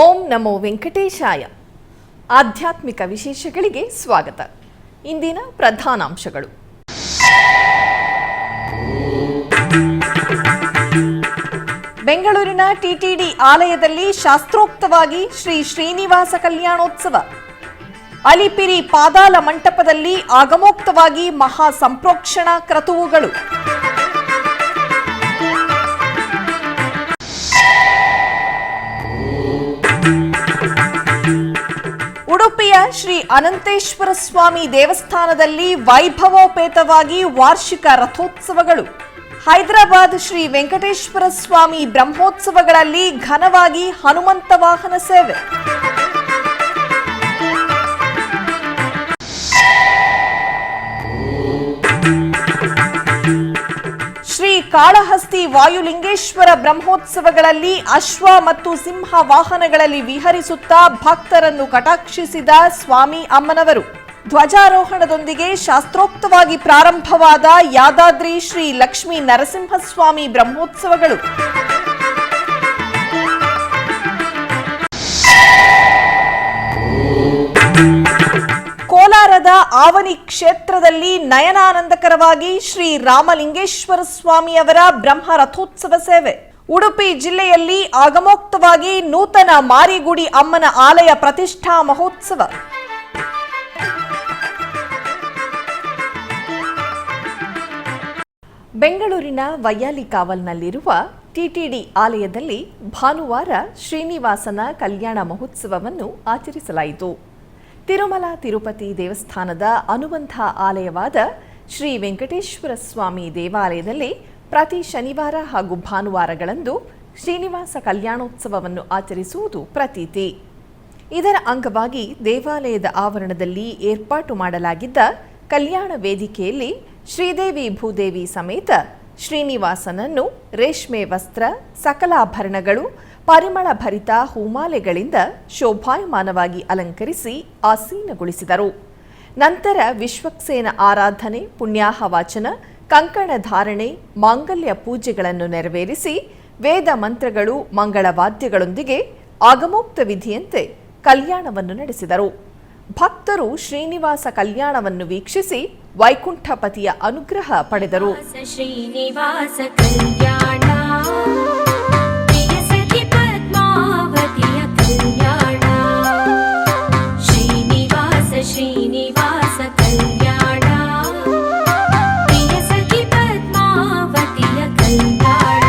ಓಂ ನಮೋ ವೆಂಕಟೇಶಾಯ. ಆಧ್ಯಾತ್ಮಿಕ ವಿಶೇಷಗಳಿಗೆ ಸ್ವಾಗತ. ಇಂದಿನ ಪ್ರಧಾನಾಂಶಗಳು. ಬೆಂಗಳೂರಿನ ಟಿಟಿಡಿ ಆಲಯದಲ್ಲಿ ಶಾಸ್ತ್ರೋಕ್ತವಾಗಿ ಶ್ರೀ ಶ್ರೀನಿವಾಸ ಕಲ್ಯಾಣೋತ್ಸವ. ಅಲಿಪಿರಿ ಪಾದಾಲ ಮಂಟಪದಲ್ಲಿ ಆಗಮೋಕ್ತವಾಗಿ ಮಹಾ ಸಂಪ್ರೋಕ್ಷಣಾ ಕ್ರತುವುಗಳು. ಉಡುಪಿಯ ಶ್ರೀ ಅನಂತೇಶ್ವರ ಸ್ವಾಮಿ ದೇವಸ್ಥಾನದಲ್ಲಿ ವೈಭವೋಪೇತವಾಗಿ ವಾರ್ಷಿಕ ರಥೋತ್ಸವಗಳು. ಹೈದರಾಬಾದ್ ಶ್ರೀ ವೆಂಕಟೇಶ್ವರ ಸ್ವಾಮಿ ಬ್ರಹ್ಮೋತ್ಸವಗಳಲ್ಲಿ ಘನವಾಗಿ ಹನುಮಂತ ವಾಹನ ಸೇವೆ. ಶ್ರೀ ಕಾಳಹಸ್ತಿ ವಾಯುಲಿಂಗೇಶ್ವರ ಬ್ರಹ್ಮೋತ್ಸವಗಳಲ್ಲಿ ಅಶ್ವ ಮತ್ತು ಸಿಂಹ ವಾಹನಗಳಲ್ಲಿ ವಿಹರಿಸುತ್ತಾ ಭಕ್ತರನ್ನು ಕಟಾಕ್ಷಿಸಿದ ಸ್ವಾಮಿ ಅಮ್ಮನವರು. ಧ್ವಜಾರೋಹಣದೊಂದಿಗೆ ಶಾಸ್ತ್ರೋಕ್ತವಾಗಿ ಪ್ರಾರಂಭವಾದ ಯಾದಾದ್ರಿ ಶ್ರೀ ಲಕ್ಷ್ಮೀ ನರಸಿಂಹಸ್ವಾಮಿ ಬ್ರಹ್ಮೋತ್ಸವಗಳು. ಕೋಲಾರದ ಆವನಿ ಕ್ಷೇತ್ರದಲ್ಲಿ ನಯನಾನಂದಕರವಾಗಿ ಶ್ರೀ ರಾಮಲಿಂಗೇಶ್ವರ ಸ್ವಾಮಿಯವರ ಬ್ರಹ್ಮ ರಥೋತ್ಸವ ಸೇವೆ. ಉಡುಪಿ ಜಿಲ್ಲೆಯಲ್ಲಿ ಆಗಮೋಕ್ತವಾಗಿ ನೂತನ ಮಾರಿಗುಡಿ ಅಮ್ಮನ ಆಲಯ ಪ್ರತಿಷ್ಠಾ ಮಹೋತ್ಸವ. ಬೆಂಗಳೂರಿನ ವೈಯಾಲಿಕಾವಲ್ನಲ್ಲಿರುವ ಟಿಟಿಡಿ ಆಲಯದಲ್ಲಿ ಭಾನುವಾರ ಶ್ರೀನಿವಾಸನ ಕಲ್ಯಾಣ ಮಹೋತ್ಸವವನ್ನು ಆಚರಿಸಲಾಯಿತು. ತಿರುಮಲ ತಿರುಪತಿ ದೇವಸ್ಥಾನದ ಅನುಬಂಧ ಆಲಯವಾದ ಶ್ರೀ ವೆಂಕಟೇಶ್ವರ ಸ್ವಾಮಿ ದೇವಾಲಯದಲ್ಲಿ ಪ್ರತಿ ಶನಿವಾರ ಹಾಗೂ ಭಾನುವಾರಗಳಂದು ಶ್ರೀನಿವಾಸ ಕಲ್ಯಾಣೋತ್ಸವವನ್ನು ಆಚರಿಸುವುದು ಪ್ರತೀತಿ. ಇದರ ಅಂಗವಾಗಿ ದೇವಾಲಯದ ಆವರಣದಲ್ಲಿ ಏರ್ಪಾಟು ಮಾಡಲಾಗಿದ್ದ ಕಲ್ಯಾಣ ವೇದಿಕೆಯಲ್ಲಿ ಶ್ರೀದೇವಿ ಭೂದೇವಿ ಸಮೇತ ಶ್ರೀನಿವಾಸನನ್ನು ರೇಷ್ಮೆ ವಸ್ತ್ರ, ಸಕಲಾಭರಣಗಳು, ಪರಿಮಳ ಭರಿತ ಹೂಮಾಲೆಗಳಿಂದ ಶೋಭಾಯಮಾನವಾಗಿ ಅಲಂಕರಿಸಿ ಆಸೀನಗೊಳಿಸಿದರು. ನಂತರ ವಿಶ್ವಕ್ಸೇನ ಆರಾಧನೆ, ಪುಣ್ಯಾಹವಾಚನ, ಕಂಕಣ ಧಾರಣೆ, ಮಾಂಗಲ್ಯ ಪೂಜೆಗಳನ್ನು ನೆರವೇರಿಸಿ ವೇದ ಮಂತ್ರಗಳು, ಮಂಗಳವಾದ್ಯಗಳೊಂದಿಗೆ ಆಗಮೋಕ್ತ ವಿಧಿಯಂತೆ ಕಲ್ಯಾಣವನ್ನು ನಡೆಸಿದರು. ಭಕ್ತರು ಶ್ರೀನಿವಾಸ ಕಲ್ಯಾಣವನ್ನು ವೀಕ್ಷಿಸಿ ವೈಕುಂಠಪತಿಯ ಅನುಗ್ರಹ ಪಡೆದರು. ಶ್ರೀನಿವಾಸ ಕಲ್ಯಾಣ ಶ್ರೀನಿವಾಸ ಕಲ್ಯಾಣ ಪ್ರಿಯ ಸಖಿ ಪದ್ಮಾವತಿಯ ಕಲ್ಯಾಣ.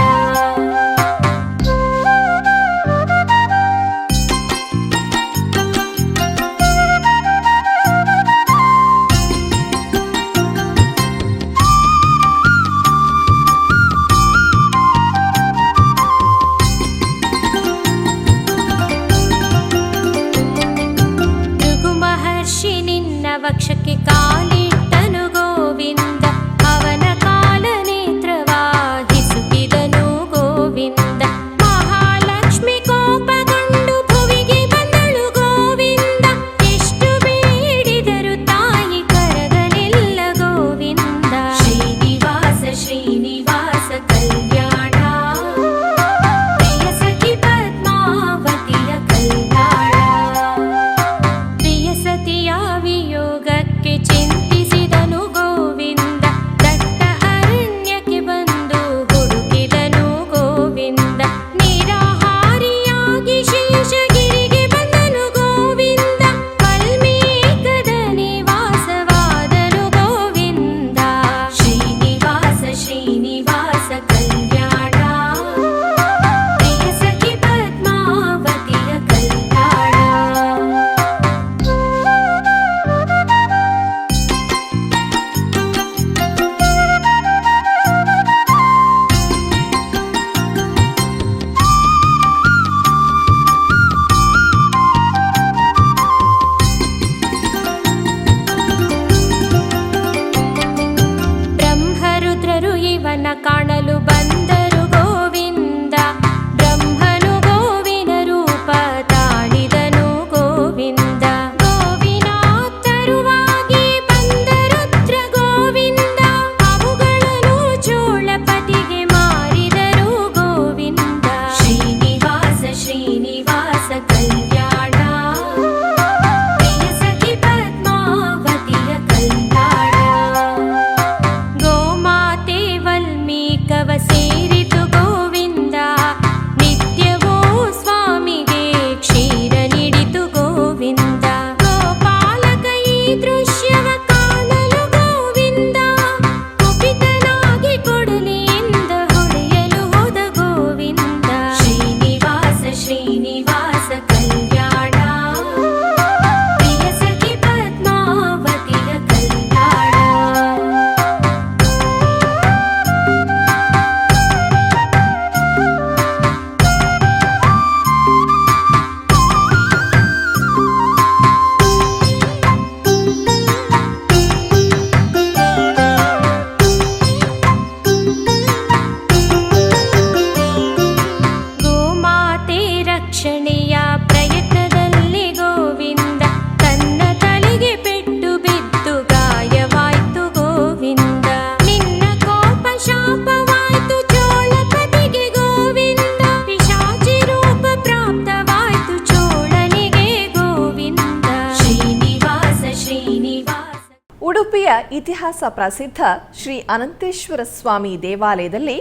ಉಡುಪಿಯ ಇತಿಹಾಸ ಪ್ರಸಿದ್ಧ ಶ್ರೀ ಅನಂತೇಶ್ವರ ಸ್ವಾಮಿ ದೇವಾಲಯದಲ್ಲಿ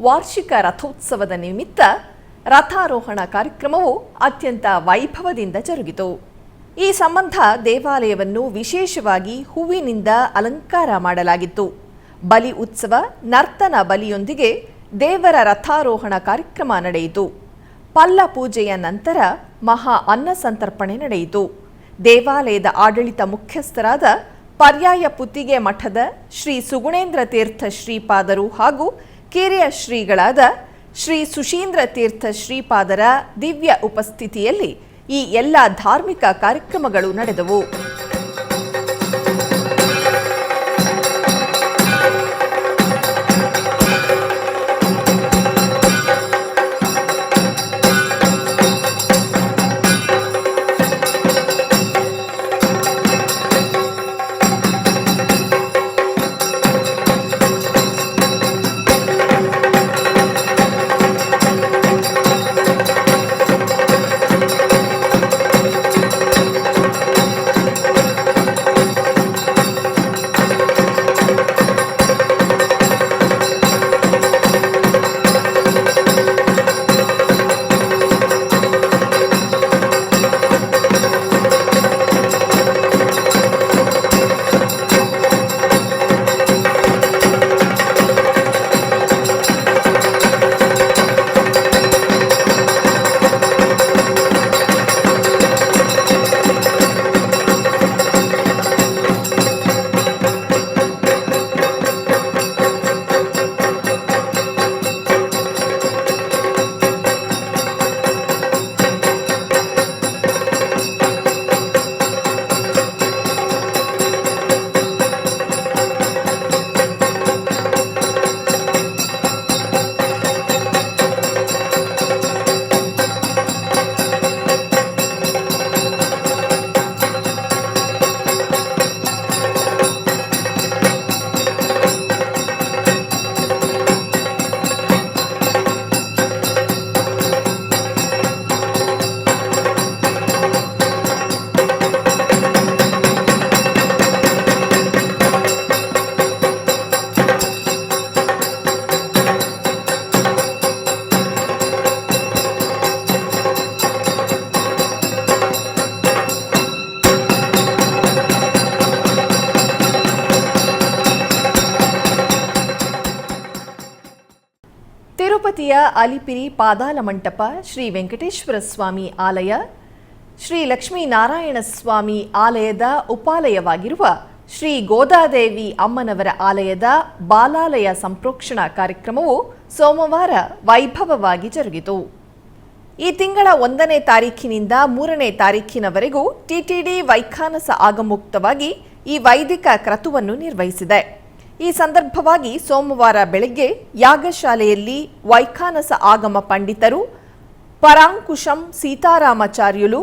ವಾರ್ಷಿಕ ರಥೋತ್ಸವದ ನಿಮಿತ್ತ ರಥಾರೋಹಣ ಕಾರ್ಯಕ್ರಮವು ಅತ್ಯಂತ ವೈಭವದಿಂದ ಜರುಗಿತು. ಈ ಸಂಬಂಧ ದೇವಾಲಯವನ್ನು ವಿಶೇಷವಾಗಿ ಹೂವಿನಿಂದ ಅಲಂಕಾರ ಮಾಡಲಾಗಿತ್ತು. ಬಲಿ ಉತ್ಸವ, ನರ್ತನ ಬಲಿಯೊಂದಿಗೆ ದೇವರ ರಥಾರೋಹಣ ಕಾರ್ಯಕ್ರಮ ನಡೆಯಿತು. ಪಲ್ಲ ಪೂಜೆಯ ನಂತರ ಮಹಾ ಅನ್ನ ಸಂತರ್ಪಣೆ ನಡೆಯಿತು. ದೇವಾಲಯದ ಆಡಳಿತ ಮುಖ್ಯಸ್ಥರಾದ ಪರ್ಯಾಯ ಪುತ್ತಿಗೆ ಮಠದ ಶ್ರೀ ಸುಗುಣೇಂದ್ರ ತೀರ್ಥ ಶ್ರೀಪಾದರು ಹಾಗೂ ಕಿರಿಯ ಶ್ರೀಗಳಾದ ಶ್ರೀ ಸುಶೀಂದ್ರ ತೀರ್ಥ ಶ್ರೀಪಾದರ ದಿವ್ಯ ಉಪಸ್ಥಿತಿಯಲ್ಲಿ ಈ ಎಲ್ಲ ಧಾರ್ಮಿಕ ಕಾರ್ಯಕ್ರಮಗಳು ನಡೆದವು. ತಿರುಪತಿಯ ಅಲಿಪಿರಿ ಪಾದಾಲ ಮಂಟಪ, ಶ್ರೀ ವೆಂಕಟೇಶ್ವರ ಸ್ವಾಮಿ ಆಲಯ, ಶ್ರೀ ಲಕ್ಷ್ಮೀನಾರಾಯಣ ಸ್ವಾಮಿ ಆಲಯದ ಉಪಾಲಯವಾಗಿರುವ ಶ್ರೀ ಗೋದಾದೇವಿ ಅಮ್ಮನವರ ಆಲಯದ ಬಾಲಾಲಯ ಸಂಪ್ರೋಕ್ಷಣಾ ಕಾರ್ಯಕ್ರಮವು ಸೋಮವಾರ ವೈಭವವಾಗಿ ಜರುಗಿತು. ಈ ತಿಂಗಳ 1ನೇ ತಾರೀಖಿನಿಂದ 3ನೇ ತಾರೀಖಿನವರೆಗೂ ಟಿಟಿಡಿ ವೈಖಾನಸ ಆಗಮುಕ್ತವಾಗಿ ಈ ವೈದಿಕ ಕ್ರತುವನ್ನು ನಿರ್ವಹಿಸಿದೆ. ಈ ಸಂದರ್ಭವಾಗಿ ಸೋಮವಾರ ಬೆಳಗ್ಗೆ ಯಾಗಶಾಲೆಯಲ್ಲಿ ವೈಖಾನಸ ಆಗಮ ಪಂಡಿತರು ಪರಾಂಕುಶಂ ಸೀತಾರಾಮಾಚಾರ್ಯುಲು,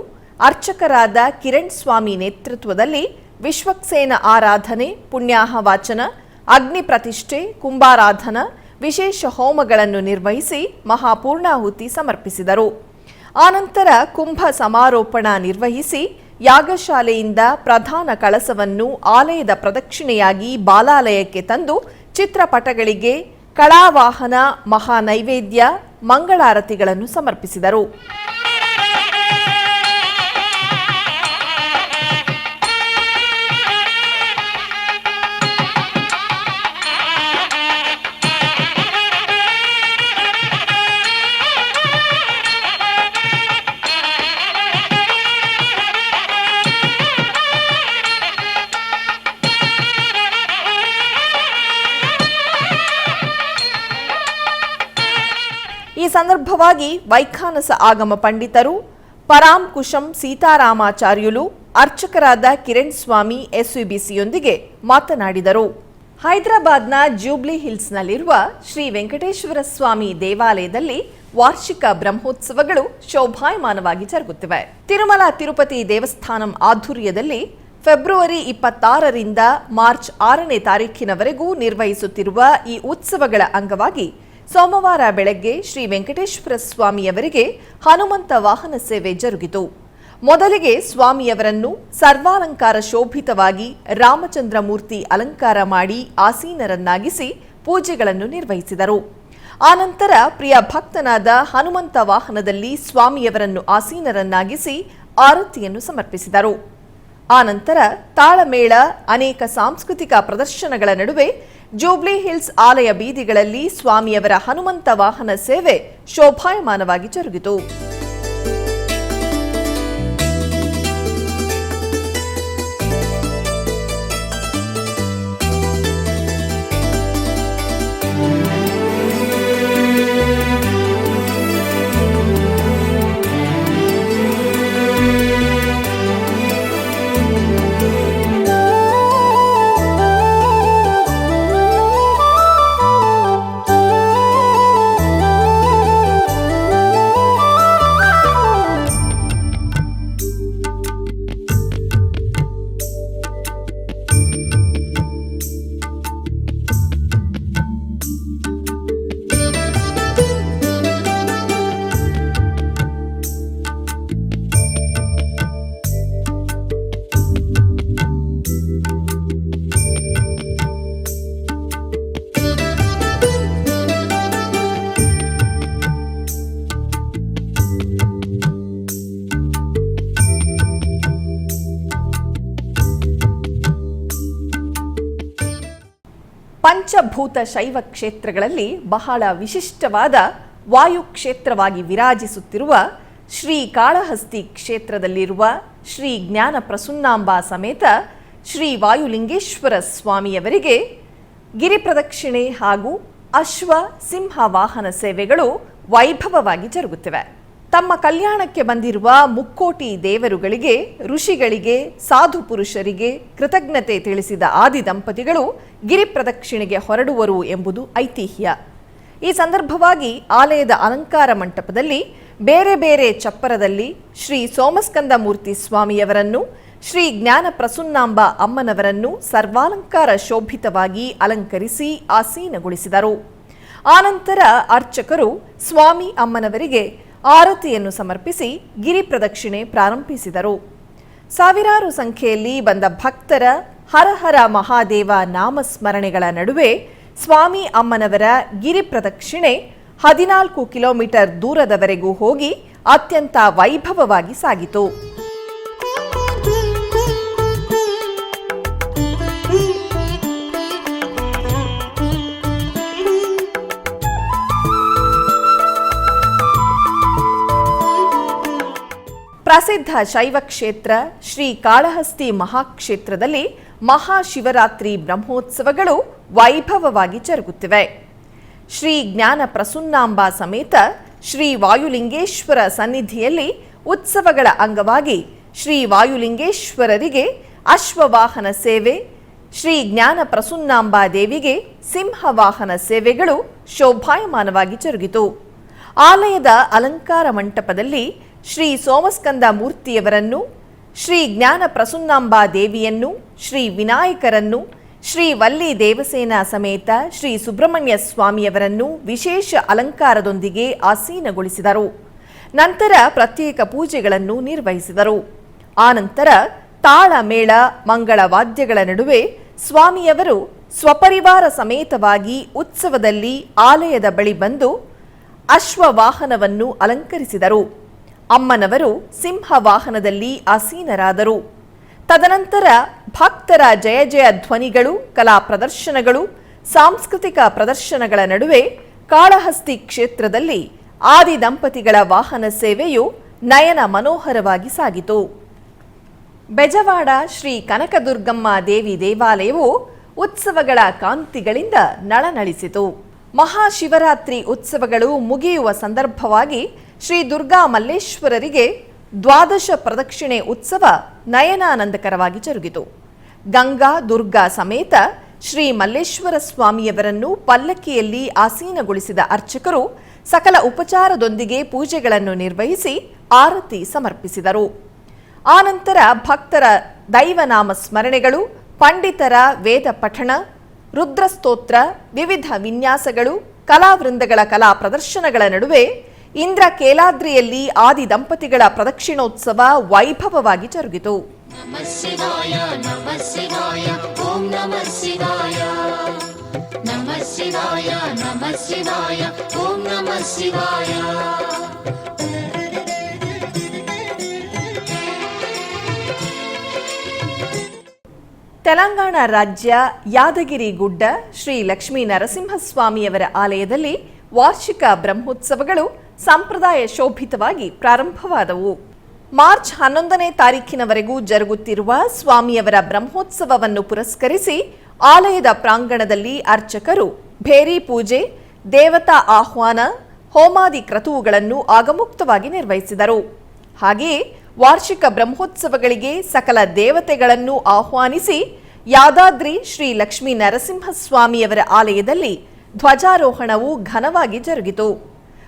ಅರ್ಚಕರಾದ ಕಿರಣ್ ಸ್ವಾಮಿ ನೇತೃತ್ವದಲ್ಲಿ ವಿಶ್ವಕ್ಸೇನ ಆರಾಧನೆ, ಪುಣ್ಯಾಹ ವಾಚನ, ಅಗ್ನಿ ಪ್ರತಿಷ್ಠೆ, ಕುಂಭಾರಾಧನ, ವಿಶೇಷ ಹೋಮಗಳನ್ನು ನಿರ್ವಹಿಸಿ ಮಹಾಪೂರ್ಣಾಹುತಿ ಸಮರ್ಪಿಸಿದರು. ಆನಂತರ ಕುಂಭ ಸಮಾರೋಪಣಾ ನಿರ್ವಹಿಸಿ ಯಾಗಶಾಲೆಯಿಂದ ಪ್ರಧಾನ ಕಳಸವನ್ನು ಆಲಯದ ಪ್ರದಕ್ಷಿಣೆಯಾಗಿ ಬಾಲಾಲಯಕ್ಕೆ ತಂದು ಚಿತ್ರಪಟಗಳಿಗೆ ಕಳಾವಾಹನ, ಮಹಾನೈವೇದ್ಯ, ಮಂಗಳಾರತಿಗಳನ್ನು ಸಮರ್ಪಿಸಿದರು. ಈ ಸಂದರ್ಭವಾಗಿ ವೈಖಾನಸ ಆಗಮ ಪಂಡಿತರು ಪರಾಂಕುಶಂ ಸೀತಾರಾಮಾಚಾರ್ಯುಲು, ಅರ್ಚಕರಾದ ಕಿರಣ್ ಸ್ವಾಮಿ ಎಸ್ವಿಬಿಸಿಯೊಂದಿಗೆ ಮಾತನಾಡಿದರು. ಹೈದರಾಬಾದ್ನ ಜೂಬ್ಲಿ ಹಿಲ್ಸ್ನಲ್ಲಿರುವ ಶ್ರೀ ವೆಂಕಟೇಶ್ವರ ಸ್ವಾಮಿ ದೇವಾಲಯದಲ್ಲಿ ವಾರ್ಷಿಕ ಬ್ರಹ್ಮೋತ್ಸವಗಳು ಶೋಭಾಯಮಾನವಾಗಿ ಜರುಗುತ್ತಿವೆ. ತಿರುಮಲ ತಿರುಪತಿ ದೇವಸ್ಥಾನಂ ಆಧ್ವರ್ಯದಲ್ಲಿ ಫೆಬ್ರವರಿ 26ರಿಂದ ಮಾರ್ಚ್ 6ನೇ ತಾರೀಖಿನವರೆಗೂ ನಿರ್ವಹಿಸುತ್ತಿರುವ ಈ ಉತ್ಸವಗಳ ಅಂಗವಾಗಿ ಸೋಮವಾರ ಬೆಳಗ್ಗೆ ಶ್ರೀ ವೆಂಕಟೇಶ್ವರ ಸ್ವಾಮಿಯವರಿಗೆ ಹನುಮಂತ ವಾಹನ ಸೇವೆ ಜರುಗಿತು. ಮೊದಲಿಗೆ ಸ್ವಾಮಿಯವರನ್ನು ಸರ್ವಾಲಂಕಾರ ಶೋಭಿತವಾಗಿ ರಾಮಚಂದ್ರ ಮೂರ್ತಿ ಅಲಂಕಾರ ಮಾಡಿ ಆಸೀನರನ್ನಾಗಿಸಿ ಪೂಜೆಗಳನ್ನು ನಿರ್ವಹಿಸಿದರು. ಆನಂತರ ಪ್ರಿಯ ಭಕ್ತನಾದ ಹನುಮಂತ ವಾಹನದಲ್ಲಿ ಸ್ವಾಮಿಯವರನ್ನು ಆಸೀನರನ್ನಾಗಿಸಿ ಆರತಿಯನ್ನು ಸಮರ್ಪಿಸಿದರು. ಆನಂತರ ತಾಳಮೇಳ, ಅನೇಕ ಸಾಂಸ್ಕೃತಿಕ ಪ್ರದರ್ಶನಗಳ ನಡುವೆ ಜೂಬ್ಲಿ ಹಿಲ್ಸ್ ಆಲಯ ಬೀದಿಗಳಲ್ಲಿ ಸ್ವಾಮಿಯವರ ಹನುಮಂತ ವಾಹನ ಸೇವೆ ಶೋಭಾಯಮಾನವಾಗಿ ಜರುಗಿತು. ಪಂಚಭೂತ ಶೈವ ಕ್ಷೇತ್ರಗಳಲ್ಲಿ ಬಹಳ ವಿಶಿಷ್ಟವಾದ ವಾಯು ಕ್ಷೇತ್ರವಾಗಿ ವಿರಾಜಿಸುತ್ತಿರುವ ಶ್ರೀ ಕಾಳಹಸ್ತಿ ಕ್ಷೇತ್ರದಲ್ಲಿರುವ ಶ್ರೀ ಜ್ಞಾನ ಪ್ರಸನ್ನಾಂಬಾ ಸಮೇತ ಶ್ರೀ ವಾಯುಲಿಂಗೇಶ್ವರ ಸ್ವಾಮಿಯವರಿಗೆ ಗಿರಿ ಪ್ರದಕ್ಷಿಣೆ ಹಾಗೂ ಅಶ್ವ ಸಿಂಹ ವಾಹನ ಸೇವೆಗಳು ವೈಭವವಾಗಿ ಜರುಗುತ್ತಿವೆ. ತಮ್ಮ ಕಲ್ಯಾಣಕ್ಕೆ ಬಂದಿರುವ ಮುಕ್ಕೋಟಿ ದೇವರುಗಳಿಗೆ, ಋಷಿಗಳಿಗೆ, ಸಾಧು ಪುರುಷರಿಗೆ ಕೃತಜ್ಞತೆ ತಿಳಿಸಿದ ಆದಿ ದಂಪತಿಗಳು ಗಿರಿ ಪ್ರದಕ್ಷಿಣೆಗೆ ಹೊರಡುವರು ಎಂಬುದು ಐತಿಹ್ಯ. ಈ ಸಂದರ್ಭವಾಗಿ ಆಲಯದ ಅಲಂಕಾರ ಮಂಟಪದಲ್ಲಿ ಬೇರೆ ಬೇರೆ ಚಪ್ಪರದಲ್ಲಿ ಶ್ರೀ ಸೋಮಸ್ಕಂದ ಮೂರ್ತಿ ಸ್ವಾಮಿಯವರನ್ನು, ಶ್ರೀ ಜ್ಞಾನ ಪ್ರಸನ್ನಾಂಬಾ ಅಮ್ಮನವರನ್ನು ಸರ್ವಾಲಂಕಾರ ಶೋಭಿತವಾಗಿ ಅಲಂಕರಿಸಿ ಆಸೀನಗೊಳಿಸಿದರು. ಆನಂತರ ಅರ್ಚಕರು ಸ್ವಾಮಿ ಅಮ್ಮನವರಿಗೆ ಆರತಿಯನ್ನು ಸಮರ್ಪಿಸಿ ಗಿರಿ ಪ್ರದಕ್ಷಿಣೆ ಪ್ರಾರಂಭಿಸಿದರು. ಸಾವಿರಾರು ಸಂಖ್ಯೆಯಲ್ಲಿ ಬಂದ ಭಕ್ತರ ಹರಹರ ಮಹಾದೇವ ನಾಮಸ್ಮರಣೆಗಳ ನಡುವೆ ಸ್ವಾಮಿ ಅಮ್ಮನವರ ಗಿರಿ ಪ್ರದಕ್ಷಿಣೆ 14 ಕಿಲೋಮೀಟರ್ ದೂರದವರೆಗೂ ಹೋಗಿ ಅತ್ಯಂತ ವೈಭವವಾಗಿ ಸಾಗಿತು. ಪ್ರಸಿದ್ಧ ಶೈವ ಕ್ಷೇತ್ರ ಶ್ರೀ ಕಾಳಹಸ್ತಿ ಮಹಾಕ್ಷೇತ್ರದಲ್ಲಿ ಮಹಾಶಿವರಾತ್ರಿ ಬ್ರಹ್ಮೋತ್ಸವಗಳು ವೈಭವವಾಗಿ ಜರುಗುತ್ತಿವೆ. ಶ್ರೀ ಜ್ಞಾನ ಪ್ರಸನ್ನಾಂಬಾ ಸಮೇತ ಶ್ರೀ ವಾಯುಲಿಂಗೇಶ್ವರ ಸನ್ನಿಧಿಯಲ್ಲಿ ಉತ್ಸವಗಳ ಅಂಗವಾಗಿ ಶ್ರೀ ವಾಯುಲಿಂಗೇಶ್ವರರಿಗೆ ಅಶ್ವವಾಹನ ಸೇವೆ, ಶ್ರೀ ಜ್ಞಾನ ಪ್ರಸನ್ನಾಂಬಾ ದೇವಿಗೆ ಸಿಂಹವಾಹನ ಸೇವೆಗಳು ಶೋಭಾಯಮಾನವಾಗಿ ಜರುಗಿತು. ಆಲಯದ ಅಲಂಕಾರ ಮಂಟಪದಲ್ಲಿ ಶ್ರೀ ಸೋಮಸ್ಕಂದ ಮೂರ್ತಿಯವರನ್ನು, ಶ್ರೀ ಜ್ಞಾನ ಪ್ರಸನ್ನಾಂಬಾ ದೇವಿಯನ್ನು, ಶ್ರೀ ವಿನಾಯಕರನ್ನು, ಶ್ರೀ ವಲ್ಲಿ ದೇವಸೇನ ಸಮೇತ ಶ್ರೀ ಸುಬ್ರಹ್ಮಣ್ಯ ಸ್ವಾಮಿಯವರನ್ನು ವಿಶೇಷ ಅಲಂಕಾರದೊಂದಿಗೆ ಆಸೀನಗೊಳಿಸಿದರು. ನಂತರ ಪ್ರತ್ಯೇಕ ಪೂಜೆಗಳನ್ನು ನಿರ್ವಹಿಸಿದರು. ಆನಂತರ ತಾಳ ಮೇಳ, ಮಂಗಳ ವಾದ್ಯಗಳ ನಡುವೆ ಸ್ವಾಮಿಯವರು ಸ್ವಪರಿವಾರ ಸಮೇತವಾಗಿ ಉತ್ಸವದಲ್ಲಿ ಆಲಯದ ಬಳಿ ಬಂದು ಅಶ್ವವಾಹನವನ್ನು ಅಲಂಕರಿಸಿದರು. ಅಮ್ಮನವರು ಸಿಂಹ ವಾಹನದಲ್ಲಿ ಆಸೀನರಾದರು. ತದನಂತರ ಭಕ್ತರ ಜಯ ಜಯ ಧ್ವನಿಗಳು, ಕಲಾ ಪ್ರದರ್ಶನಗಳು, ಸಾಂಸ್ಕೃತಿಕ ಪ್ರದರ್ಶನಗಳ ನಡುವೆ ಕಾಳಹಸ್ತಿ ಕ್ಷೇತ್ರದಲ್ಲಿ ಆದಿ ದಂಪತಿಗಳ ವಾಹನ ಸೇವೆಯು ನಯನ ಮನೋಹರವಾಗಿ ಸಾಗಿತು. ಬೆಜವಾಡ ಶ್ರೀ ಕನಕದುರ್ಗಮ್ಮ ದೇವಿ ದೇವಾಲಯವು ಉತ್ಸವಗಳ ಕಾಂತಿಗಳಿಂದ ನಳನಳಿಸಿತು. ಮಹಾಶಿವರಾತ್ರಿ ಉತ್ಸವಗಳು ಮುಗಿಯುವ ಸಂದರ್ಭವಾಗಿ ಶ್ರೀ ದುರ್ಗಾ ಮಲ್ಲೇಶ್ವರರಿಗೆ ದ್ವಾದಶ ಪ್ರದಕ್ಷಿಣೆ ಉತ್ಸವ ನಯನಾನಂದಕರವಾಗಿ ಜರುಗಿತು. ಗಂಗಾ ದುರ್ಗಾ ಸಮೇತ ಶ್ರೀ ಮಲ್ಲೇಶ್ವರ ಸ್ವಾಮಿಯವರನ್ನು ಪಲ್ಲಕ್ಕಿಯಲ್ಲಿ ಆಸೀನಗೊಳಿಸಿದ ಅರ್ಚಕರು ಸಕಲ ಉಪಚಾರದೊಂದಿಗೆ ಪೂಜೆಗಳನ್ನು ನಿರ್ವಹಿಸಿ ಆರತಿ ಸಮರ್ಪಿಸಿದರು. ಆನಂತರ ಭಕ್ತರ ದೈವನಾಮ ಸ್ಮರಣೆಗಳು, ಪಂಡಿತರ ವೇದ ಪಠಣ, ರುದ್ರಸ್ತೋತ್ರ, ವಿವಿಧ ವಿನ್ಯಾಸಗಳು, ಕಲಾವೃಂದಗಳ ಕಲಾ ಪ್ರದರ್ಶನಗಳ ನಡುವೆ ಇಂದ್ರ ಕೇಲಾದ್ರಿಯಲ್ಲಿ ಆದಿ ದಂಪತಿಗಳ ಪ್ರದಕ್ಷಿಣೋತ್ಸವ ವೈಭವವಾಗಿ ಜರುಗಿತು. ನಮಃ ಶಿವಾಯ ನಮಃ ಶಿವಾಯ ಓಂ ನಮಃ ಶಿವಾಯ ನಮಃ ಶಿವಾಯ ನಮಃ ಶಿವಾಯ ಓಂ ನಮಃ ಶಿವಾಯ. ತೆಲಂಗಾಣ ರಾಜ್ಯ ಯಾದಗಿರಿ ಗುಡ್ಡ ಶ್ರೀ ಲಕ್ಷ್ಮೀ ನರಸಿಂಹಸ್ವಾಮಿಯವರ ಆಲಯದಲ್ಲಿ ವಾರ್ಷಿಕ ಬ್ರಹ್ಮೋತ್ಸವಗಳು ಸಂಪ್ರದಾಯ ಶೋಭಿತವಾಗಿ ಪ್ರಾರಂಭವಾದವು. ಮಾರ್ಚ್ 11ನೇ ತಾರೀಖಿನವರೆಗೂ ಜರುಗುತ್ತಿರುವ ಸ್ವಾಮಿಯವರ ಬ್ರಹ್ಮೋತ್ಸವವನ್ನು ಪುರಸ್ಕರಿಸಿ ಆಲಯದ ಪ್ರಾಂಗಣದಲ್ಲಿ ಅರ್ಚಕರು ಭೇರಿ ಪೂಜೆ, ದೇವತಾ ಆಹ್ವಾನ, ಹೋಮಾದಿ ಕ್ರತುವುಗಳನ್ನು ಆಗಮುಕ್ತವಾಗಿ ನಿರ್ವಹಿಸಿದರು. ಹಾಗೆಯೇ ವಾರ್ಷಿಕ ಬ್ರಹ್ಮೋತ್ಸವಗಳಿಗೆ ಸಕಲ ದೇವತೆಗಳನ್ನು ಆಹ್ವಾನಿಸಿ ಯಾದಾದ್ರಿ ಶ್ರೀ ಲಕ್ಷ್ಮೀ ನರಸಿಂಹಸ್ವಾಮಿಯವರ ಆಲಯದಲ್ಲಿ ಧ್ವಜಾರೋಹಣವು ಘನವಾಗಿ ಜರುಗಿತು.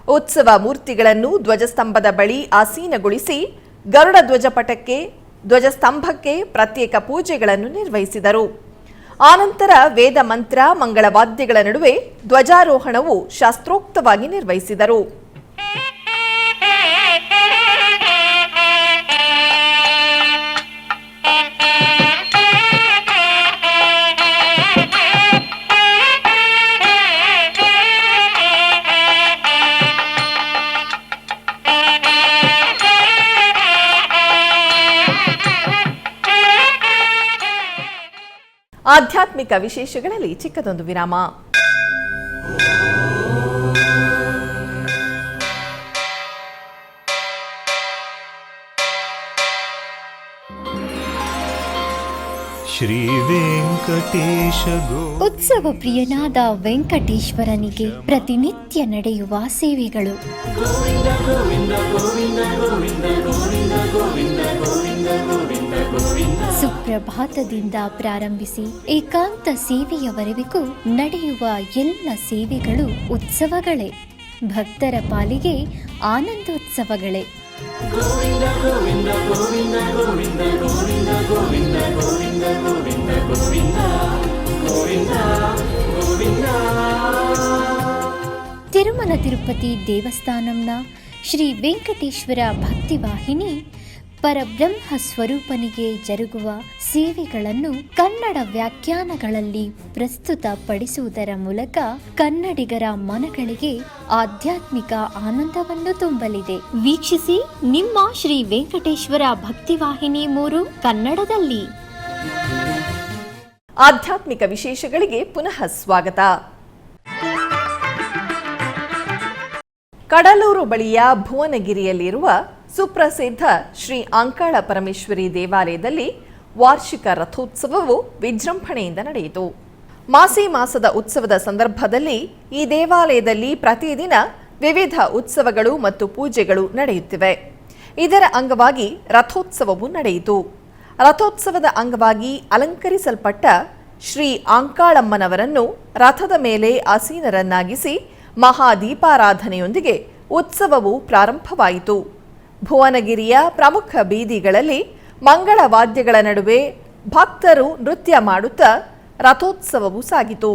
ಉತ್ಸವ ಮೂರ್ತಿಗಳನ್ನು ಧ್ವಜಸ್ತಂಭದ ಬಳಿ ಆಸೀನಗೊಳಿಸಿ ಗರುಡ ಧ್ವಜಪಟಕ್ಕೆ ಧ್ವಜಸ್ತಂಭಕ್ಕೆ ಪ್ರತ್ಯೇಕ ಪೂಜೆಗಳನ್ನು ನಿರ್ವಹಿಸಿದರು. ಆನಂತರ ವೇದ ಮಂತ್ರ ಮಂಗಳವಾದ್ಯಗಳ ನಡುವೆ ಧ್ವಜಾರೋಹಣವು ಶಾಸ್ತ್ರೋಕ್ತವಾಗಿ ನಿರ್ವಹಿಸಿದರು. ಆಧ್ಯಾತ್ಮಿಕ ವಿಶೇಷಗಳಲ್ಲಿ ಚಿಕ್ಕದೊಂದು ವಿರಾಮ. ಶ್ರೀ ವೆಂಕಟೇಶ ಉತ್ಸವ ಪ್ರಿಯನಾದ ವೆಂಕಟೇಶ್ವರನಿಗೆ ಪ್ರತಿನಿತ್ಯ ನಡೆಯುವ ಸೇವೆಗಳು. ಸುಪ್ರಭಾತದಿಂದ ಪ್ರಾರಂಭಿಸಿ ಏಕಾಂತ ಸೇವೆಯವರೆಗೂ ನಡೆಯುವ ಎಲ್ಲ ಸೇವೆಗಳು ಉತ್ಸವಗಳೇ. ಭಕ್ತರ ಪಾಲಿಗೆ ಆನಂದೋತ್ಸವಗಳೇ. ತಿರುಮಲ ತಿರುಪತಿ ದೇವಸ್ಥಾನಂನ ಶ್ರೀ ವೆಂಕಟೇಶ್ವರ ಭಕ್ತಿವಾಹಿನಿ ಪರಬ್ರಹ್ಮ ಸ್ವರೂಪನಿಗೆ ಜರುಗುವ ಸೇವೆಗಳನ್ನು ಕನ್ನಡ ವ್ಯಾಖ್ಯಾನಗಳಲ್ಲಿ ಪ್ರಸ್ತುತಪಡಿಸುವುದರ ಮೂಲಕ ಕನ್ನಡಿಗರ ಮನಗಳಿಗೆ ಆಧ್ಯಾತ್ಮಿಕ ಆನಂದವನ್ನು ತುಂಬಲಿದೆ. ವೀಕ್ಷಿಸಿ ನಿಮ್ಮ ಶ್ರೀ ವೆಂಕಟೇಶ್ವರ ಭಕ್ತಿವಾಹಿನಿ 3 ಕನ್ನಡದಲ್ಲಿ. ಆಧ್ಯಾತ್ಮಿಕ ವಿಶೇಷಗಳಿಗೆ ಪುನಃ ಸ್ವಾಗತ. ಕಡಲೂರು ಬಳಿಯ ಭುವನಗಿರಿಯಲ್ಲಿರುವ ಸುಪ್ರಸಿದ್ಧ ಶ್ರೀ ಅಂಕಾಳ ಪರಮೇಶ್ವರಿ ದೇವಾಲಯದಲ್ಲಿ ವಾರ್ಷಿಕ ರಥೋತ್ಸವವು ವಿಜೃಂಭಣೆಯಿಂದ ನಡೆಯಿತು. ಮಾಸಿ ಮಾಸದ ಉತ್ಸವದ ಸಂದರ್ಭದಲ್ಲಿ ಈ ದೇವಾಲಯದಲ್ಲಿ ಪ್ರತಿದಿನ ವಿವಿಧ ಉತ್ಸವಗಳು ಮತ್ತು ಪೂಜೆಗಳು ನಡೆಯುತ್ತಿವೆ. ಇದರ ಅಂಗವಾಗಿ ರಥೋತ್ಸವವು ನಡೆಯಿತು. ರಥೋತ್ಸವದ ಅಂಗವಾಗಿ ಅಲಂಕರಿಸಲ್ಪಟ್ಟ ಶ್ರೀ ಅಂಕಾಳಮ್ಮನವರನ್ನು ರಥದ ಮೇಲೆ ಆಸೀನರನ್ನಾಗಿಸಿ ಮಹಾದೀಪಾರಾಧನೆಯೊಂದಿಗೆ ಉತ್ಸವವು ಪ್ರಾರಂಭವಾಯಿತು. ಭುವನಗಿರಿಯ ಪ್ರಮುಖ ಬೀದಿಗಳಲ್ಲಿ ಮಂಗಳ ವಾದ್ಯಗಳ ನಡುವೆ ಭಕ್ತರು ನೃತ್ಯ ಮಾಡುತ್ತಾ ರಥೋತ್ಸವವು ಸಾಗಿತು.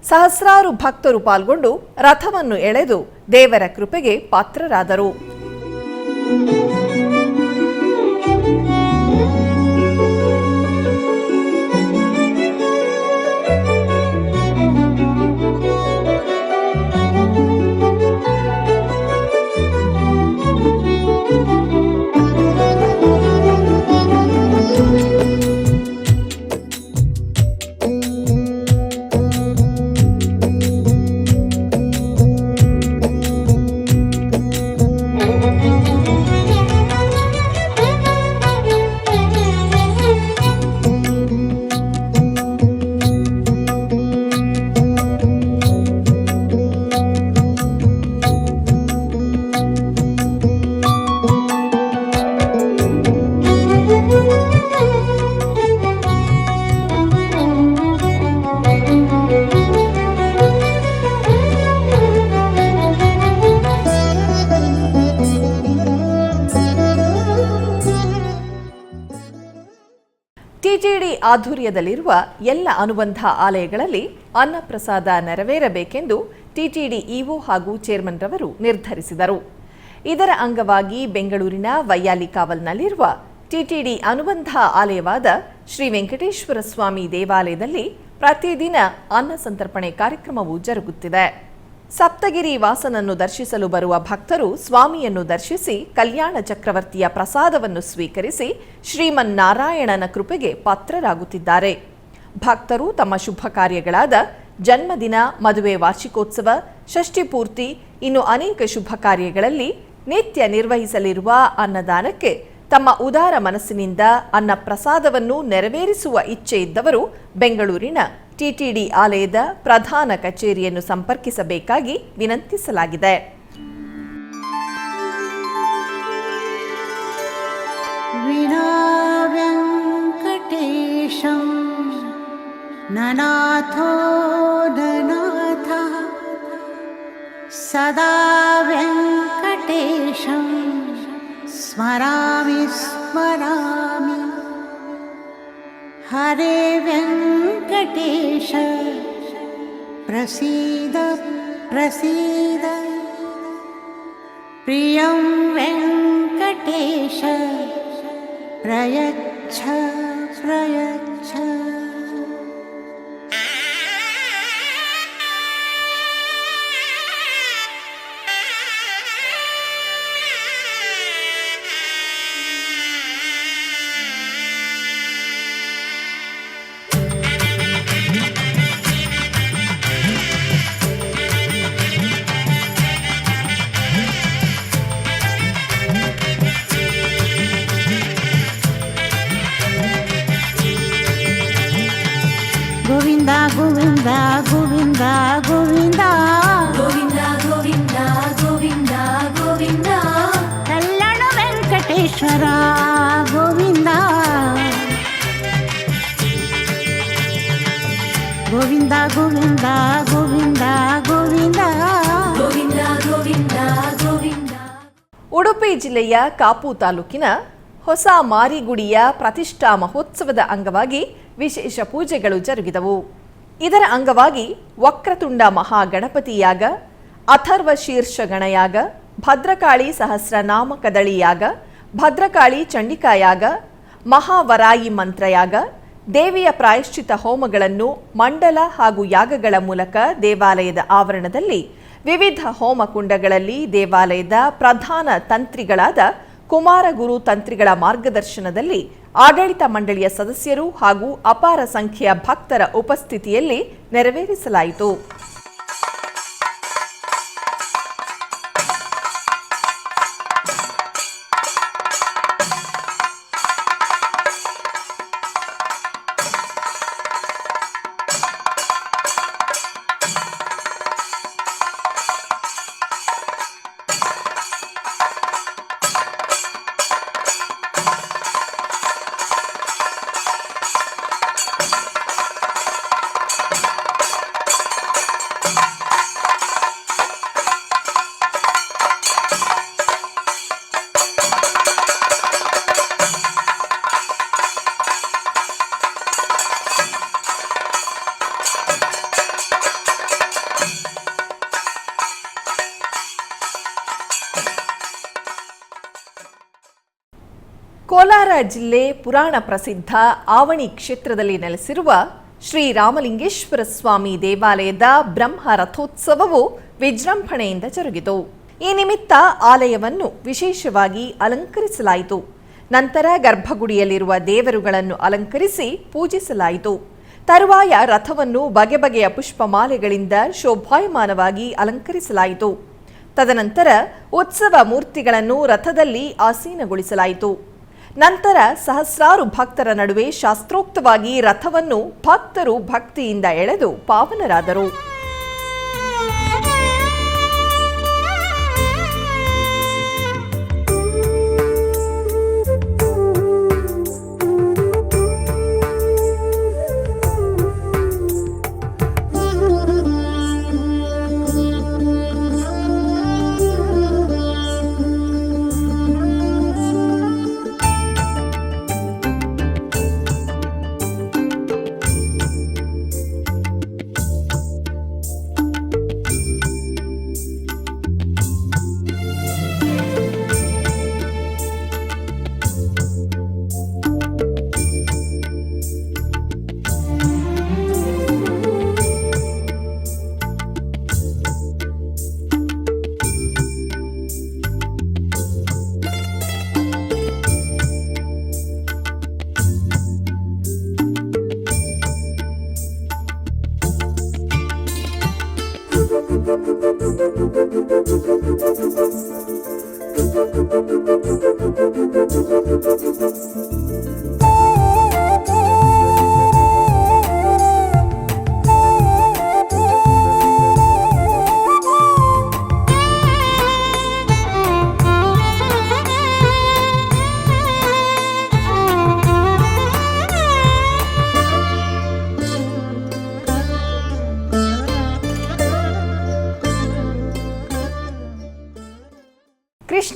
ಸಹಸ್ರಾರು ಭಕ್ತರು ಪಾಲ್ಗೊಂಡು ರಥವನ್ನು ಎಳೆದು ದೇವರ ಕೃಪೆಗೆ ಪಾತ್ರರಾದರು. ಟಿಟಿಡಿ ಆಧ್ವರ್ಯದಲ್ಲಿರುವ ಎಲ್ಲ ಅನುಬಂಧ ಆಲಯಗಳಲ್ಲಿ ಅನ್ನಪ್ರಸಾದ ನೆರವೇರಬೇಕೆಂದು ಟಿಟಿಡಿ ಇಒ ಹಾಗೂ ಚೇರ್ಮನ್ ರವರು ನಿರ್ಧರಿಸಿದರು. ಇದರ ಅಂಗವಾಗಿ ಬೆಂಗಳೂರಿನ ವೈಯಾಲಿಕಾವಲ್ನಲ್ಲಿರುವ ಟಿಟಿಡಿ ಅನುಬಂಧ ಆಲಯವಾದ ಶ್ರೀ ವೆಂಕಟೇಶ್ವರ ಸ್ವಾಮಿ ದೇವಾಲಯದಲ್ಲಿ ಪ್ರತಿದಿನ ಅನ್ನ ಸಂತರ್ಪಣೆ ಕಾರ್ಯಕ್ರಮವು ಜರುಗುತ್ತಿದೆ. ಸಪ್ತಗಿರಿ ವಾಸನನ್ನು ದರ್ಶಿಸಲು ಬರುವ ಭಕ್ತರು ಸ್ವಾಮಿಯನ್ನು ದರ್ಶಿಸಿ ಕಲ್ಯಾಣ ಚಕ್ರವರ್ತಿಯ ಪ್ರಸಾದವನ್ನು ಸ್ವೀಕರಿಸಿ ಶ್ರೀಮನ್ನಾರಾಯಣನ ಕೃಪೆಗೆ ಪಾತ್ರರಾಗುತ್ತಿದ್ದಾರೆ. ಭಕ್ತರು ತಮ್ಮ ಶುಭ ಕಾರ್ಯಗಳಾದ ಜನ್ಮದಿನ, ಮದುವೆ ವಾರ್ಷಿಕೋತ್ಸವ, ಷಷ್ಠಿ ಪೂರ್ತಿ ಇನ್ನು ಅನೇಕ ಶುಭ ಕಾರ್ಯಗಳಲ್ಲಿ ನಿತ್ಯ ನಿರ್ವಹಿಸಲಿರುವ ಅನ್ನದಾನಕ್ಕೆ ತಮ್ಮ ಉದಾರ ಮನಸ್ಸಿನಿಂದ ಅನ್ನ ಪ್ರಸಾದವನ್ನು ನೆರವೇರಿಸುವ ಇಚ್ಛೆ ಇದ್ದವರು ಬೆಂಗಳೂರಿನ ಟಿಟಿಡಿ ಆಲಯದ ಪ್ರಧಾನ ಕಚೇರಿಯನ್ನು ಸಂಪರ್ಕಿಸಬೇಕಾಗಿ ವಿನಂತಿಸಲಾಗಿದೆ. ವಿನಾ ವೆಂಕಟೇಶಂ ನನಾಥೋ ನನಾಥ ಸದಾ ವೆಂಕಟೇಶಂ ಸ್ಮರಾಮಿ ಸ್ಮರಾಮಿ. ಹರೇ ವೆಂಕಟೇಶ ಪ್ರಸೀದ ಪ್ರಸೀದ. ಪ್ರಿಯಂ ವೆಂಕಟೇಶ ಪ್ರಯಚ್ಛ ಪ್ರಯಚ್ಛ. ಗೋವಿಂದ ಗೋವಿಂದ ಗೋವಿಂದ ಗೋವಿಂದ ಗೋವಿಂದ ಗೋವಿಂದ ಗೋವಿಂದ ಗೋವಿಂದ ಕಲ್ಯಾಣ ವೆಂಕಟೇಶ್ವರ ಗೋವಿಂದ ಗೋವಿಂದ ಗೋವಿಂದ ಗೋವಿಂದ ಗೋವಿಂದ ಗೋವಿಂದ ಗೋವಿಂದ ಗೋವಿಂದ. ಉಡುಪಿ ಜಿಲ್ಲೆಯ ಕಾಪು ತಾಲೂಕಿನ ಹೊಸ ಮಾರಿಗುಡಿಯ ಪ್ರತಿಷ್ಠಾ ಮಹೋತ್ಸವದ ಅಂಗವಾಗಿ ವಿಶೇಷ ಪೂಜೆಗಳು ಜರುಗಿದವು. ಇದರ ಅಂಗವಾಗಿ ವಕ್ರತುಂಡ ಮಹಾಗಣಪತಿ ಯಾಗ, ಅಥರ್ವ ಶೀರ್ಷ ಗಣಯಾಗ, ಭದ್ರಕಾಳಿ ಸಹಸ್ರನಾಮ ಕದಳಿಯಾಗ, ಭದ್ರಕಾಳಿ ಚಂಡಿಕಾಯಾಗ, ಮಹಾವರಾಯಿ ಮಂತ್ರಯಾಗ, ದೇವಿಯ ಪ್ರಾಯಶ್ಚಿತ ಹೋಮಗಳನ್ನು ಮಂಡಲ ಹಾಗೂ ಯಾಗಗಳ ಮೂಲಕ ದೇವಾಲಯದ ಆವರಣದಲ್ಲಿ ವಿವಿಧ ಹೋಮಕುಂಡಗಳಲ್ಲಿ ದೇವಾಲಯದ ಪ್ರಧಾನ ತಂತ್ರಿಗಳಾದ ಕುಮಾರಗುರು ತಂತ್ರಿಗಳ ಮಾರ್ಗದರ್ಶನದಲ್ಲಿ ಆಡಳಿತ ಮಂಡಳಿಯ ಸದಸ್ಯರು ಹಾಗೂ ಅಪಾರ ಸಂಖ್ಯೆಯ ಭಕ್ತರ ಉಪಸ್ಥಿತಿಯಲ್ಲಿ ನೆರವೇರಿಸಲಾಯಿತು. ಕೋಲಾರ ಜಿಲ್ಲೆ ಪುರಾಣ ಪ್ರಸಿದ್ಧ ಆವಣಿ ಕ್ಷೇತ್ರದಲ್ಲಿ ನೆಲೆಸಿರುವ ಶ್ರೀ ರಾಮಲಿಂಗೇಶ್ವರ ಸ್ವಾಮಿ ದೇವಾಲಯದ ಬ್ರಹ್ಮ ರಥೋತ್ಸವವು ವಿಜೃಂಭಣೆಯಿಂದ ಜರುಗಿತು. ಈ ನಿಮಿತ್ತ ಆಲಯವನ್ನು ವಿಶೇಷವಾಗಿ ಅಲಂಕರಿಸಲಾಯಿತು. ನಂತರ ಗರ್ಭಗುಡಿಯಲ್ಲಿರುವ ದೇವರುಗಳನ್ನು ಅಲಂಕರಿಸಿ ಪೂಜಿಸಲಾಯಿತು. ತರುವಾಯ ರಥವನ್ನು ಬಗೆ ಬಗೆಯ ಪುಷ್ಪಮಾಲೆಗಳಿಂದ ಶೋಭಾಯಮಾನವಾಗಿ ಅಲಂಕರಿಸಲಾಯಿತು. ತದನಂತರ ಉತ್ಸವ ಮೂರ್ತಿಗಳನ್ನು ರಥದಲ್ಲಿ ಆಸೀನಗೊಳಿಸಲಾಯಿತು. ನಂತರ ಸಹಸ್ರಾರು ಭಕ್ತರ ನಡುವೆ ಶಾಸ್ತ್ರೋಕ್ತವಾಗಿ ರಥವನ್ನು ಭಕ್ತರು ಭಕ್ತಿಯಿಂದ ಎಳೆದು ಪಾವನರಾದರು.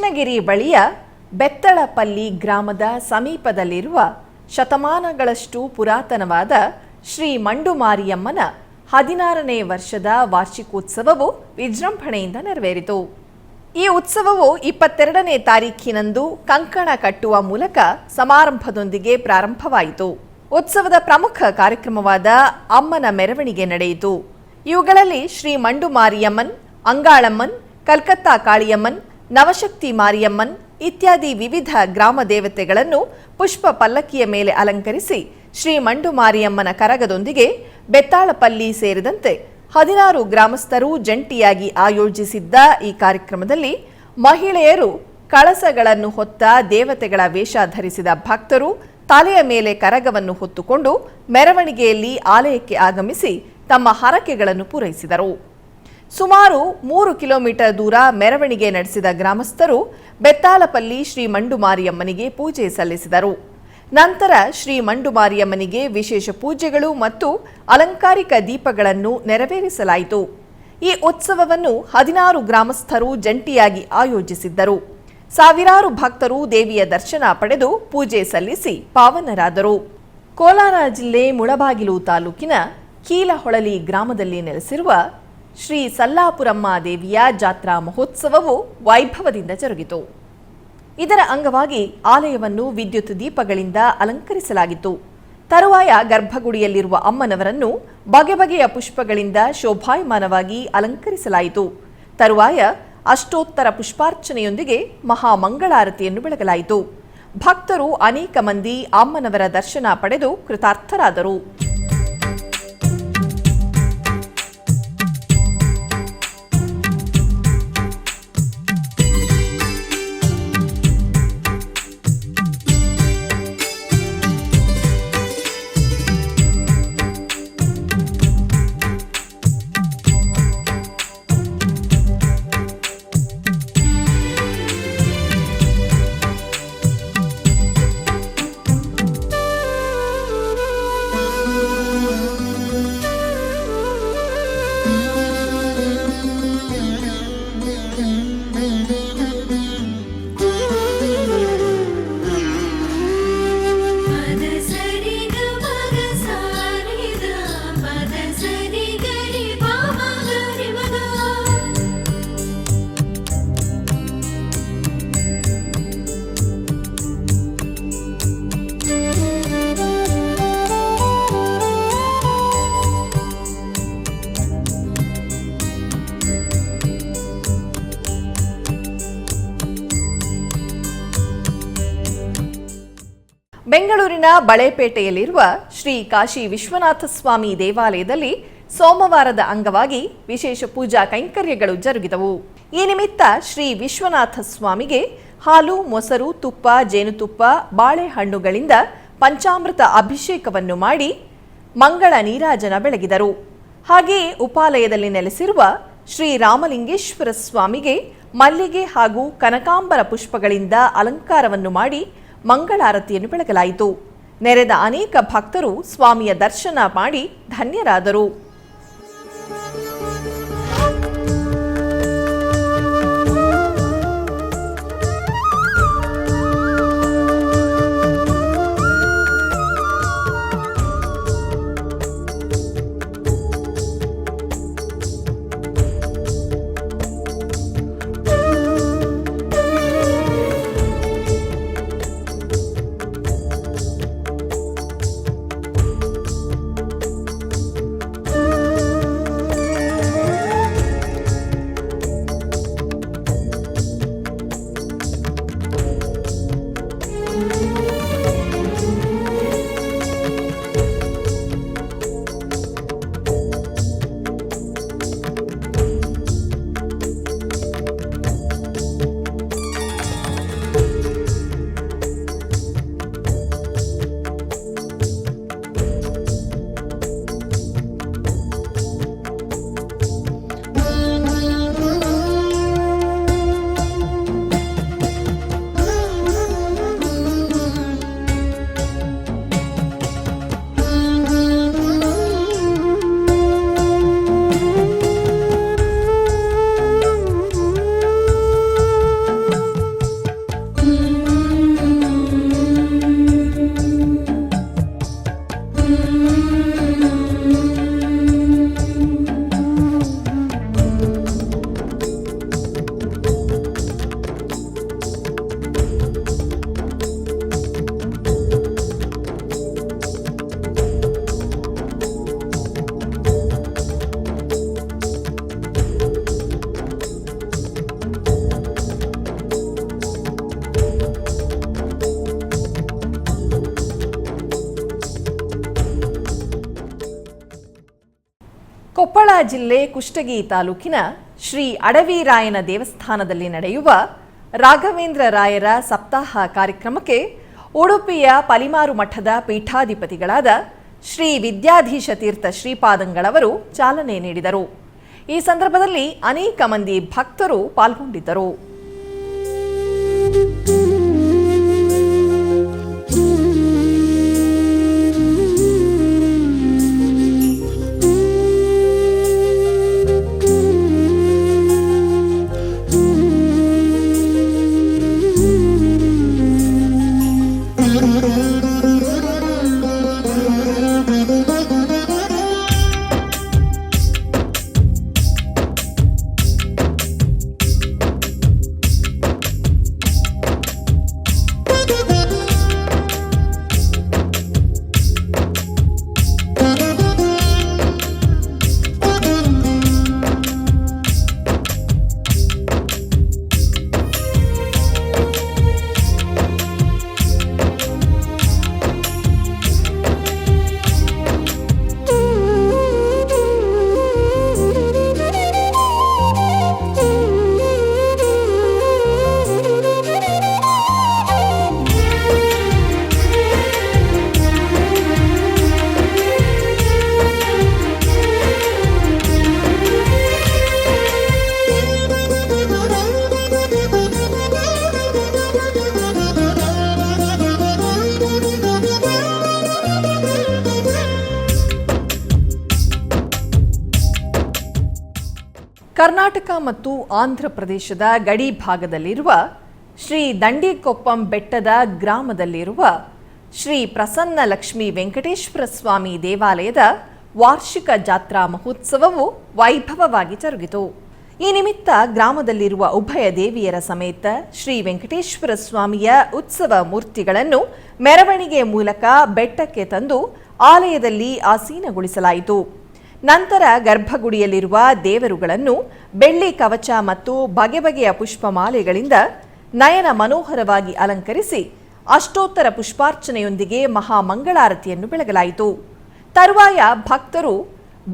ಕೃಷ್ಣಗಿರಿ ಬಳಿಯ ಬೆತ್ತಳಪಲ್ಲಿ ಗ್ರಾಮದ ಸಮೀಪದಲ್ಲಿರುವ ಶತಮಾನಗಳಷ್ಟು ಪುರಾತನವಾದ ಶ್ರೀ ಮಂಡುಮಾರಿಯಮ್ಮನ 16ನೇ ವರ್ಷದ ವಾರ್ಷಿಕೋತ್ಸವವು ವಿಜೃಂಭಣೆಯಿಂದ ನೆರವೇರಿತು. ಈ ಉತ್ಸವವು 22ನೇ ತಾರೀಖಿನಂದು ಕಂಕಣ ಕಟ್ಟುವ ಮೂಲಕ ಸಮಾರಂಭದೊಂದಿಗೆ ಪ್ರಾರಂಭವಾಯಿತು. ಉತ್ಸವದ ಪ್ರಮುಖ ಕಾರ್ಯಕ್ರಮವಾದ ಅಮ್ಮನ ಮೆರವಣಿಗೆ ನಡೆಯಿತು. ಇವುಗಳಲ್ಲಿ ಶ್ರೀ ಮಂಡುಮಾರಿಯಮ್ಮನ್, ಅಂಗಾಳಮ್ಮನ್, ಕಲ್ಕತ್ತಾ ಕಾಳಿಯಮ್ಮನ್, ನವಶಕ್ತಿ ಮಾರಿಯಮ್ಮನ್ ಇತ್ಯಾದಿ ವಿವಿಧ ಗ್ರಾಮ ದೇವತೆಗಳನ್ನು ಪುಷ್ಪ ಪಲ್ಲಕ್ಕಿಯ ಮೇಲೆ ಅಲಂಕರಿಸಿ ಶ್ರೀ ಮಂಡುಮಾರಿಯಮ್ಮನ ಕರಗದೊಂದಿಗೆ ಬೆತ್ತಾಳಪಲ್ಲಿ ಸೇರಿದಂತೆ 16 ಗ್ರಾಮಸ್ಥರು ಜಂಟಿಯಾಗಿ ಆಯೋಜಿಸಿದ್ದ ಈ ಕಾರ್ಯಕ್ರಮದಲ್ಲಿ ಮಹಿಳೆಯರು ಕಳಸಗಳನ್ನು ಹೊತ್ತ ದೇವತೆಗಳ ವೇಷ ಧರಿಸಿದ ಭಕ್ತರು ತಲೆಯ ಮೇಲೆ ಕರಗವನ್ನು ಹೊತ್ತುಕೊಂಡು ಮೆರವಣಿಗೆಯಲ್ಲಿ ಆಲಯಕ್ಕೆ ಆಗಮಿಸಿ ತಮ್ಮ ಹರಕೆಗಳನ್ನು ಪೂರೈಸಿದರು. ಸುಮಾರು 3 ಕಿಲೋಮೀಟರ್ ದೂರ ಮೆರವಣಿಗೆ ನಡೆಸಿದ ಗ್ರಾಮಸ್ಥರು ಬೆತ್ತಾಳಪಲ್ಲಿ ಶ್ರೀ ಮಂಡುಮಾರಿಯಮ್ಮನಿಗೆ ಪೂಜೆ ಸಲ್ಲಿಸಿದರು. ನಂತರ ಶ್ರೀ ಮಂಡುಮಾರಿಯಮ್ಮನಿಗೆ ವಿಶೇಷ ಪೂಜೆಗಳು ಮತ್ತು ಅಲಂಕಾರಿಕ ದೀಪಗಳನ್ನು ನೆರವೇರಿಸಲಾಯಿತು. ಈ ಉತ್ಸವವನ್ನು 16 ಗ್ರಾಮಸ್ಥರು ಜಂಟಿಯಾಗಿ ಆಯೋಜಿಸಿದ್ದರು. ಸಾವಿರಾರು ಭಕ್ತರು ದೇವಿಯ ದರ್ಶನ ಪಡೆದು ಪೂಜೆ ಸಲ್ಲಿಸಿ ಪಾವನರಾದರು. ಕೋಲಾರ ಜಿಲ್ಲೆ ಮುಳಬಾಗಿಲು ತಾಲೂಕಿನ ಕೀಲಹೊಳಲಿ ಗ್ರಾಮದಲ್ಲಿ ನೆಲೆಸಿರುವ ಶ್ರೀ ಸಲ್ಲಾಪುರಮ್ಮ ದೇವಿಯ ಜಾತ್ರಾ ಮಹೋತ್ಸವವು ವೈಭವದಿಂದ ಜರುಗಿತು. ಇದರ ಅಂಗವಾಗಿ ಆಲಯವನ್ನು ವಿದ್ಯುತ್ ದೀಪಗಳಿಂದ ಅಲಂಕರಿಸಲಾಗಿತ್ತು. ತರುವಾಯ ಗರ್ಭಗುಡಿಯಲ್ಲಿರುವ ಅಮ್ಮನವರನ್ನು ಬಗೆ ಬಗೆಯ ಪುಷ್ಪಗಳಿಂದ ಶೋಭಾಯಮಾನವಾಗಿ ಅಲಂಕರಿಸಲಾಯಿತು. ತರುವಾಯ ಅಷ್ಟೋತ್ತರ ಪುಷ್ಪಾರ್ಚನೆಯೊಂದಿಗೆ ಮಹಾಮಂಗಳಾರತಿಯನ್ನು ಬೆಳಗಲಾಯಿತು. ಭಕ್ತರು ಅನೇಕ ಮಂದಿ ಅಮ್ಮನವರ ದರ್ಶನ ಪಡೆದು ಕೃತಾರ್ಥರಾದರು. ಬೆಂಗಳೂರಿನ ಬಳೆಪೇಟೆಯಲ್ಲಿರುವ ಶ್ರೀ ಕಾಶಿ ವಿಶ್ವನಾಥ ಸ್ವಾಮಿ ದೇವಾಲಯದಲ್ಲಿ ಸೋಮವಾರದ ಅಂಗವಾಗಿ ವಿಶೇಷ ಪೂಜಾ ಕೈಂಕರ್ಯಗಳು ಜರುಗಿದವು. ಈ ನಿಮಿತ್ತ ಶ್ರೀ ವಿಶ್ವನಾಥ ಸ್ವಾಮಿಗೆ ಹಾಲು, ಮೊಸರು, ತುಪ್ಪ, ಜೇನುತುಪ್ಪ, ಬಾಳೆಹಣ್ಣುಗಳಿಂದ ಪಂಚಾಮೃತ ಅಭಿಷೇಕವನ್ನು ಮಾಡಿ ಮಂಗಳ ನೀರಾಜನ ಬೆಳಗಿದರು. ಹಾಗೆಯೇ ಉಪಾಲಯದಲ್ಲಿ ನೆಲೆಸಿರುವ ಶ್ರೀ ರಾಮಲಿಂಗೇಶ್ವರ ಸ್ವಾಮಿಗೆ ಮಲ್ಲಿಗೆ ಹಾಗೂ ಕನಕಾಂಬರ ಪುಷ್ಪಗಳಿಂದ ಅಲಂಕಾರವನ್ನು ಮಾಡಿ ಮಂಗಳಾರತಿಯನ್ನು ಬೆಳಗಲಾಯಿತು. ನೆರೆದ ಅನೇಕ ಭಕ್ತರು ಸ್ವಾಮಿಯ ದರ್ಶನ ಮಾಡಿ ಧನ್ಯರಾದರು. ಕೊಪ್ಪಳ ಜಿಲ್ಲೆ ಕುಷ್ಟಗಿ ತಾಲೂಕಿನ ಶ್ರೀ ಅಡವಿರಾಯನ ದೇವಸ್ಥಾನದಲ್ಲಿ ನಡೆಯುವ ರಾಘವೇಂದ್ರ ರಾಯರ ಸಪ್ತಾಹ ಕಾರ್ಯಕ್ರಮಕ್ಕೆ ಉಡುಪಿಯ ಪಲಿಮಾರು ಮಠದ ಪೀಠಾಧಿಪತಿಗಳಾದ ಶ್ರೀ ವಿದ್ಯಾಧೀಶ ತೀರ್ಥ ಶ್ರೀಪಾದಂಗಳವರು ಚಾಲನೆ ನೀಡಿದರು. ಈ ಸಂದರ್ಭದಲ್ಲಿ ಅನೇಕ ಮಂದಿ ಭಕ್ತರು ಪಾಲ್ಗೊಂಡಿದ್ದರು. ಕರ್ನಾಟಕ ಮತ್ತು ಆಂಧ್ರ ಪ್ರದೇಶದ ಗಡಿ ಭಾಗದಲ್ಲಿರುವ ಶ್ರೀ ದಂಡಿಕೊಪ್ಪಂ ಬೆಟ್ಟದ ಗ್ರಾಮದಲ್ಲಿರುವ ಶ್ರೀ ಪ್ರಸನ್ನ ಲಕ್ಷ್ಮೀ ವೆಂಕಟೇಶ್ವರ ಸ್ವಾಮಿ ದೇವಾಲಯದ ವಾರ್ಷಿಕ ಜಾತ್ರಾ ಮಹೋತ್ಸವವು ವೈಭವವಾಗಿ ಜರುಗಿತು. ಈ ನಿಮಿತ್ತ ಗ್ರಾಮದಲ್ಲಿರುವ ಉಭಯ ದೇವಿಯರ ಸಮೇತ ಶ್ರೀ ವೆಂಕಟೇಶ್ವರ ಸ್ವಾಮಿಯ ಉತ್ಸವ ಮೂರ್ತಿಗಳನ್ನು ಮೆರವಣಿಗೆ ಮೂಲಕ ಬೆಟ್ಟಕ್ಕೆ ತಂದು ಆಲಯದಲ್ಲಿ ಆಸೀನಗೊಳಿಸಲಾಯಿತು. ನಂತರ ಗರ್ಭಗುಡಿಯಲ್ಲಿರುವ ದೇವರುಗಳನ್ನು ಬೆಳ್ಳಿ ಕವಚ ಮತ್ತು ಬಗೆ ಬಗೆಯ ಪುಷ್ಪಮಾಲೆಗಳಿಂದ ನಯನ ಮನೋಹರವಾಗಿ ಅಲಂಕರಿಸಿ ಅಷ್ಟೋತ್ತರ ಪುಷ್ಪಾರ್ಚನೆಯೊಂದಿಗೆ ಮಹಾಮಂಗಳಾರತಿಯನ್ನು ಬೆಳಗಲಾಯಿತು. ತರುವಾಯ ಭಕ್ತರು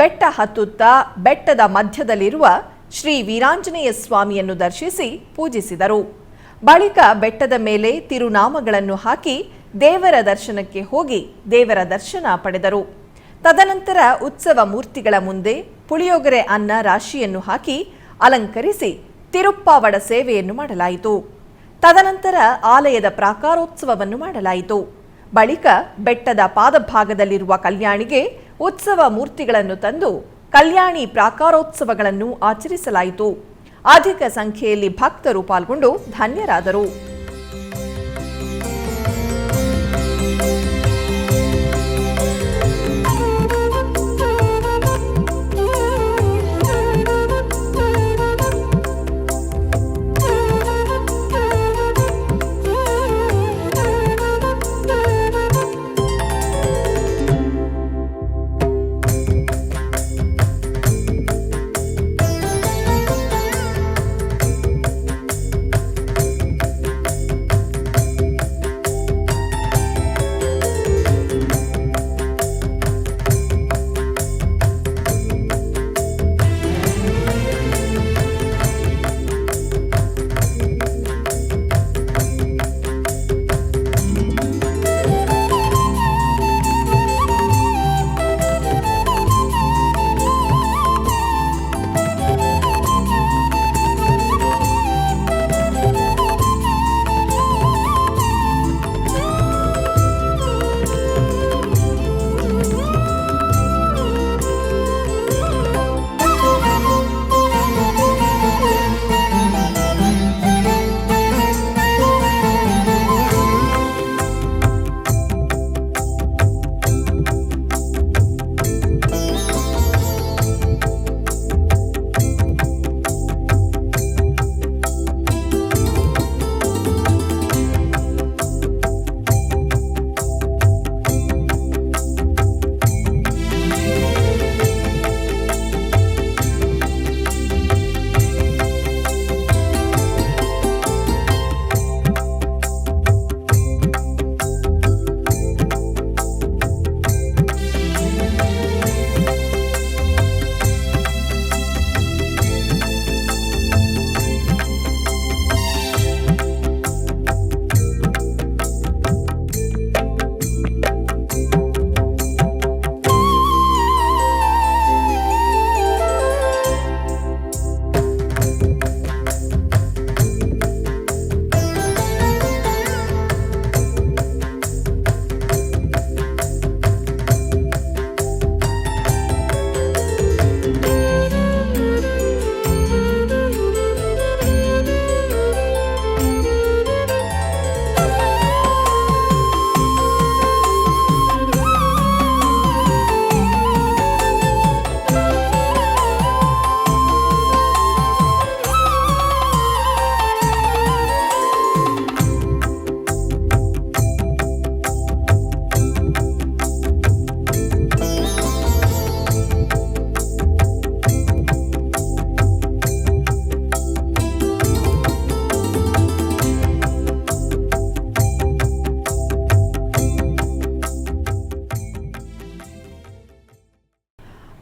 ಬೆಟ್ಟ ಹತ್ತುತ್ತಾ ಬೆಟ್ಟದ ಮಧ್ಯದಲ್ಲಿರುವ ಶ್ರೀ ವೀರಾಂಜನೇಯ ಸ್ವಾಮಿಯನ್ನು ದರ್ಶಿಸಿ ಪೂಜಿಸಿದರು. ಬಳಿಕ ಬೆಟ್ಟದ ಮೇಲೆ ತಿರುನಾಮಗಳನ್ನು ಹಾಕಿ ದೇವರ ದರ್ಶನಕ್ಕೆ ಹೋಗಿ ದೇವರ ದರ್ಶನ ಪಡೆದರು. ತದನಂತರ ಉತ್ಸವ ಮೂರ್ತಿಗಳ ಮುಂದೆ ಪುಳಿಯೋಗರೆ ಅನ್ನ ರಾಶಿಯನ್ನು ಹಾಕಿ ಅಲಂಕರಿಸಿ ತಿರುಪ್ಪಾವಡ ಸೇವೆಯನ್ನು ಮಾಡಲಾಯಿತು. ತದನಂತರ ಆಲಯದ ಪ್ರಾಕಾರೋತ್ಸವವನ್ನು ಮಾಡಲಾಯಿತು. ಬಳಿಕ ಬೆಟ್ಟದ ಪಾದಭಾಗದಲ್ಲಿರುವ ಕಲ್ಯಾಣಿಗೆ ಉತ್ಸವ ಮೂರ್ತಿಗಳನ್ನು ತಂದು ಕಲ್ಯಾಣಿ ಪ್ರಾಕಾರೋತ್ಸವಗಳನ್ನು ಆಚರಿಸಲಾಯಿತು. ಅಧಿಕ ಸಂಖ್ಯೆಯಲ್ಲಿ ಭಕ್ತರು ಪಾಲ್ಗೊಂಡು ಧನ್ಯರಾದರು.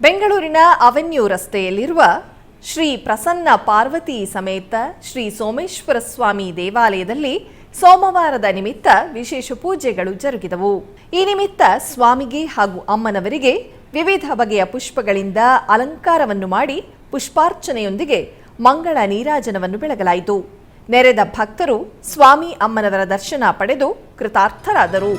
ಬೆಂಗಳೂರಿನ ಅವೆನ್ಯೂ ರಸ್ತೆಯಲ್ಲಿರುವ ಶ್ರೀ ಪ್ರಸನ್ನ ಪಾರ್ವತಿ ಸಮೇತ ಶ್ರೀ ಸೋಮೇಶ್ವರ ಸ್ವಾಮಿ ದೇವಾಲಯದಲ್ಲಿ ಸೋಮವಾರದ ನಿಮಿತ್ತ ವಿಶೇಷ ಪೂಜೆಗಳು ಜರುಗಿದವು. ಈ ನಿಮಿತ್ತ ಸ್ವಾಮಿಗೆ ಹಾಗೂ ಅಮ್ಮನವರಿಗೆ ವಿವಿಧ ಬಗೆಯ ಪುಷ್ಪಗಳಿಂದ ಅಲಂಕಾರವನ್ನು ಮಾಡಿ ಪುಷ್ಪಾರ್ಚನೆಯೊಂದಿಗೆ ಮಂಗಳ ನೀರಾಜನವನ್ನು ಬೆಳಗಲಾಯಿತು. ನೆರೆದ ಭಕ್ತರು ಸ್ವಾಮಿ ಅಮ್ಮನವರ ದರ್ಶನ ಪಡೆದು ಕೃತಾರ್ಥರಾದರು.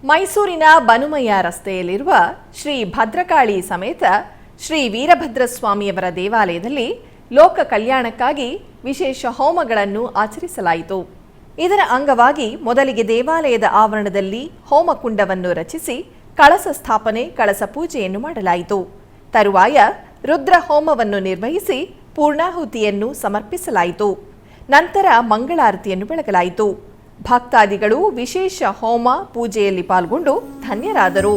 ಮೈಸೂರಿನ ಬನುಮಯ್ಯ ರಸ್ತೆಯಲ್ಲಿರುವ ಶ್ರೀ ಭದ್ರಕಾಳಿ ಸಮೇತ ಶ್ರೀ ವೀರಭದ್ರಸ್ವಾಮಿಯವರ ದೇವಾಲಯದಲ್ಲಿ ಲೋಕ ಕಲ್ಯಾಣಕ್ಕಾಗಿ ವಿಶೇಷ ಹೋಮಗಳನ್ನು ಆಚರಿಸಲಾಯಿತು. ಇದರ ಅಂಗವಾಗಿ ಮೊದಲಿಗೆ ದೇವಾಲಯದ ಆವರಣದಲ್ಲಿ ಹೋಮಕುಂಡವನ್ನು ರಚಿಸಿ ಕಳಸ ಸ್ಥಾಪನೆ, ಕಳಸ ಪೂಜೆಯನ್ನು ಮಾಡಲಾಯಿತು. ತರುವಾಯ ರುದ್ರ ಹೋಮವನ್ನು ನಿರ್ವಹಿಸಿ ಪೂರ್ಣಾಹುತಿಯನ್ನು ಸಮರ್ಪಿಸಲಾಯಿತು. ನಂತರ ಮಂಗಳಾರತಿಯನ್ನು ಬೆಳಗಲಾಯಿತು. ಭಕ್ತಾದಿಗಳು ವಿಶೇಷ ಹೋಮ ಪೂಜೆಯಲ್ಲಿ ಪಾಲ್ಗೊಂಡು ಧನ್ಯರಾದರು.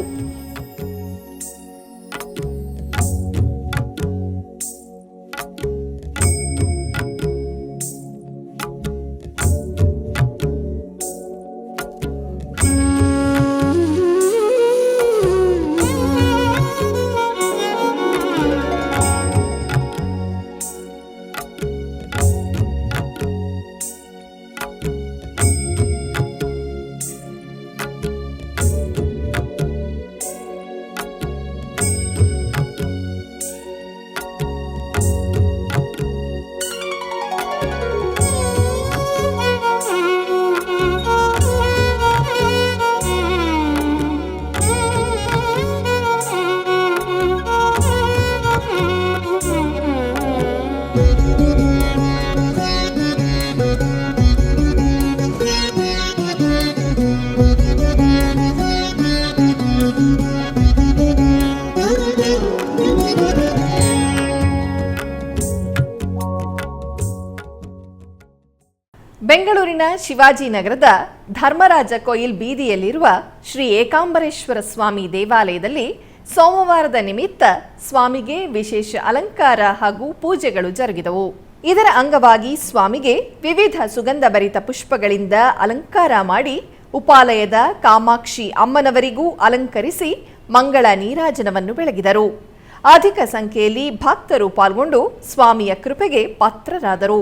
ಬೆಂಗಳೂರಿನ ಶಿವಾಜಿನಗರದ ಧರ್ಮರಾಜ ಕೊಯಿಲ್ ಬೀದಿಯಲ್ಲಿರುವ ಶ್ರೀ ಏಕಾಂಬರೇಶ್ವರ ಸ್ವಾಮಿ ದೇವಾಲಯದಲ್ಲಿ ಸೋಮವಾರದ ನಿಮಿತ್ತ ಸ್ವಾಮಿಗೆ ವಿಶೇಷ ಅಲಂಕಾರ ಹಾಗೂ ಪೂಜೆಗಳು ಜರುಗಿದವು. ಇದರ ಅಂಗವಾಗಿ ಸ್ವಾಮಿಗೆ ವಿವಿಧ ಸುಗಂಧಭರಿತ ಪುಷ್ಪಗಳಿಂದ ಅಲಂಕಾರ ಮಾಡಿ ಉಪಾಲಯದ ಕಾಮಾಕ್ಷಿ ಅಮ್ಮನವರಿಗೂ ಅಲಂಕರಿಸಿ ಮಂಗಳ ನೀರಾಜನವನ್ನು ಬೆಳಗಿದರು. ಅಧಿಕ ಸಂಖ್ಯೆಯಲ್ಲಿ ಭಕ್ತರು ಪಾಲ್ಗೊಂಡು ಸ್ವಾಮಿಯ ಕೃಪೆಗೆ ಪಾತ್ರರಾದರು.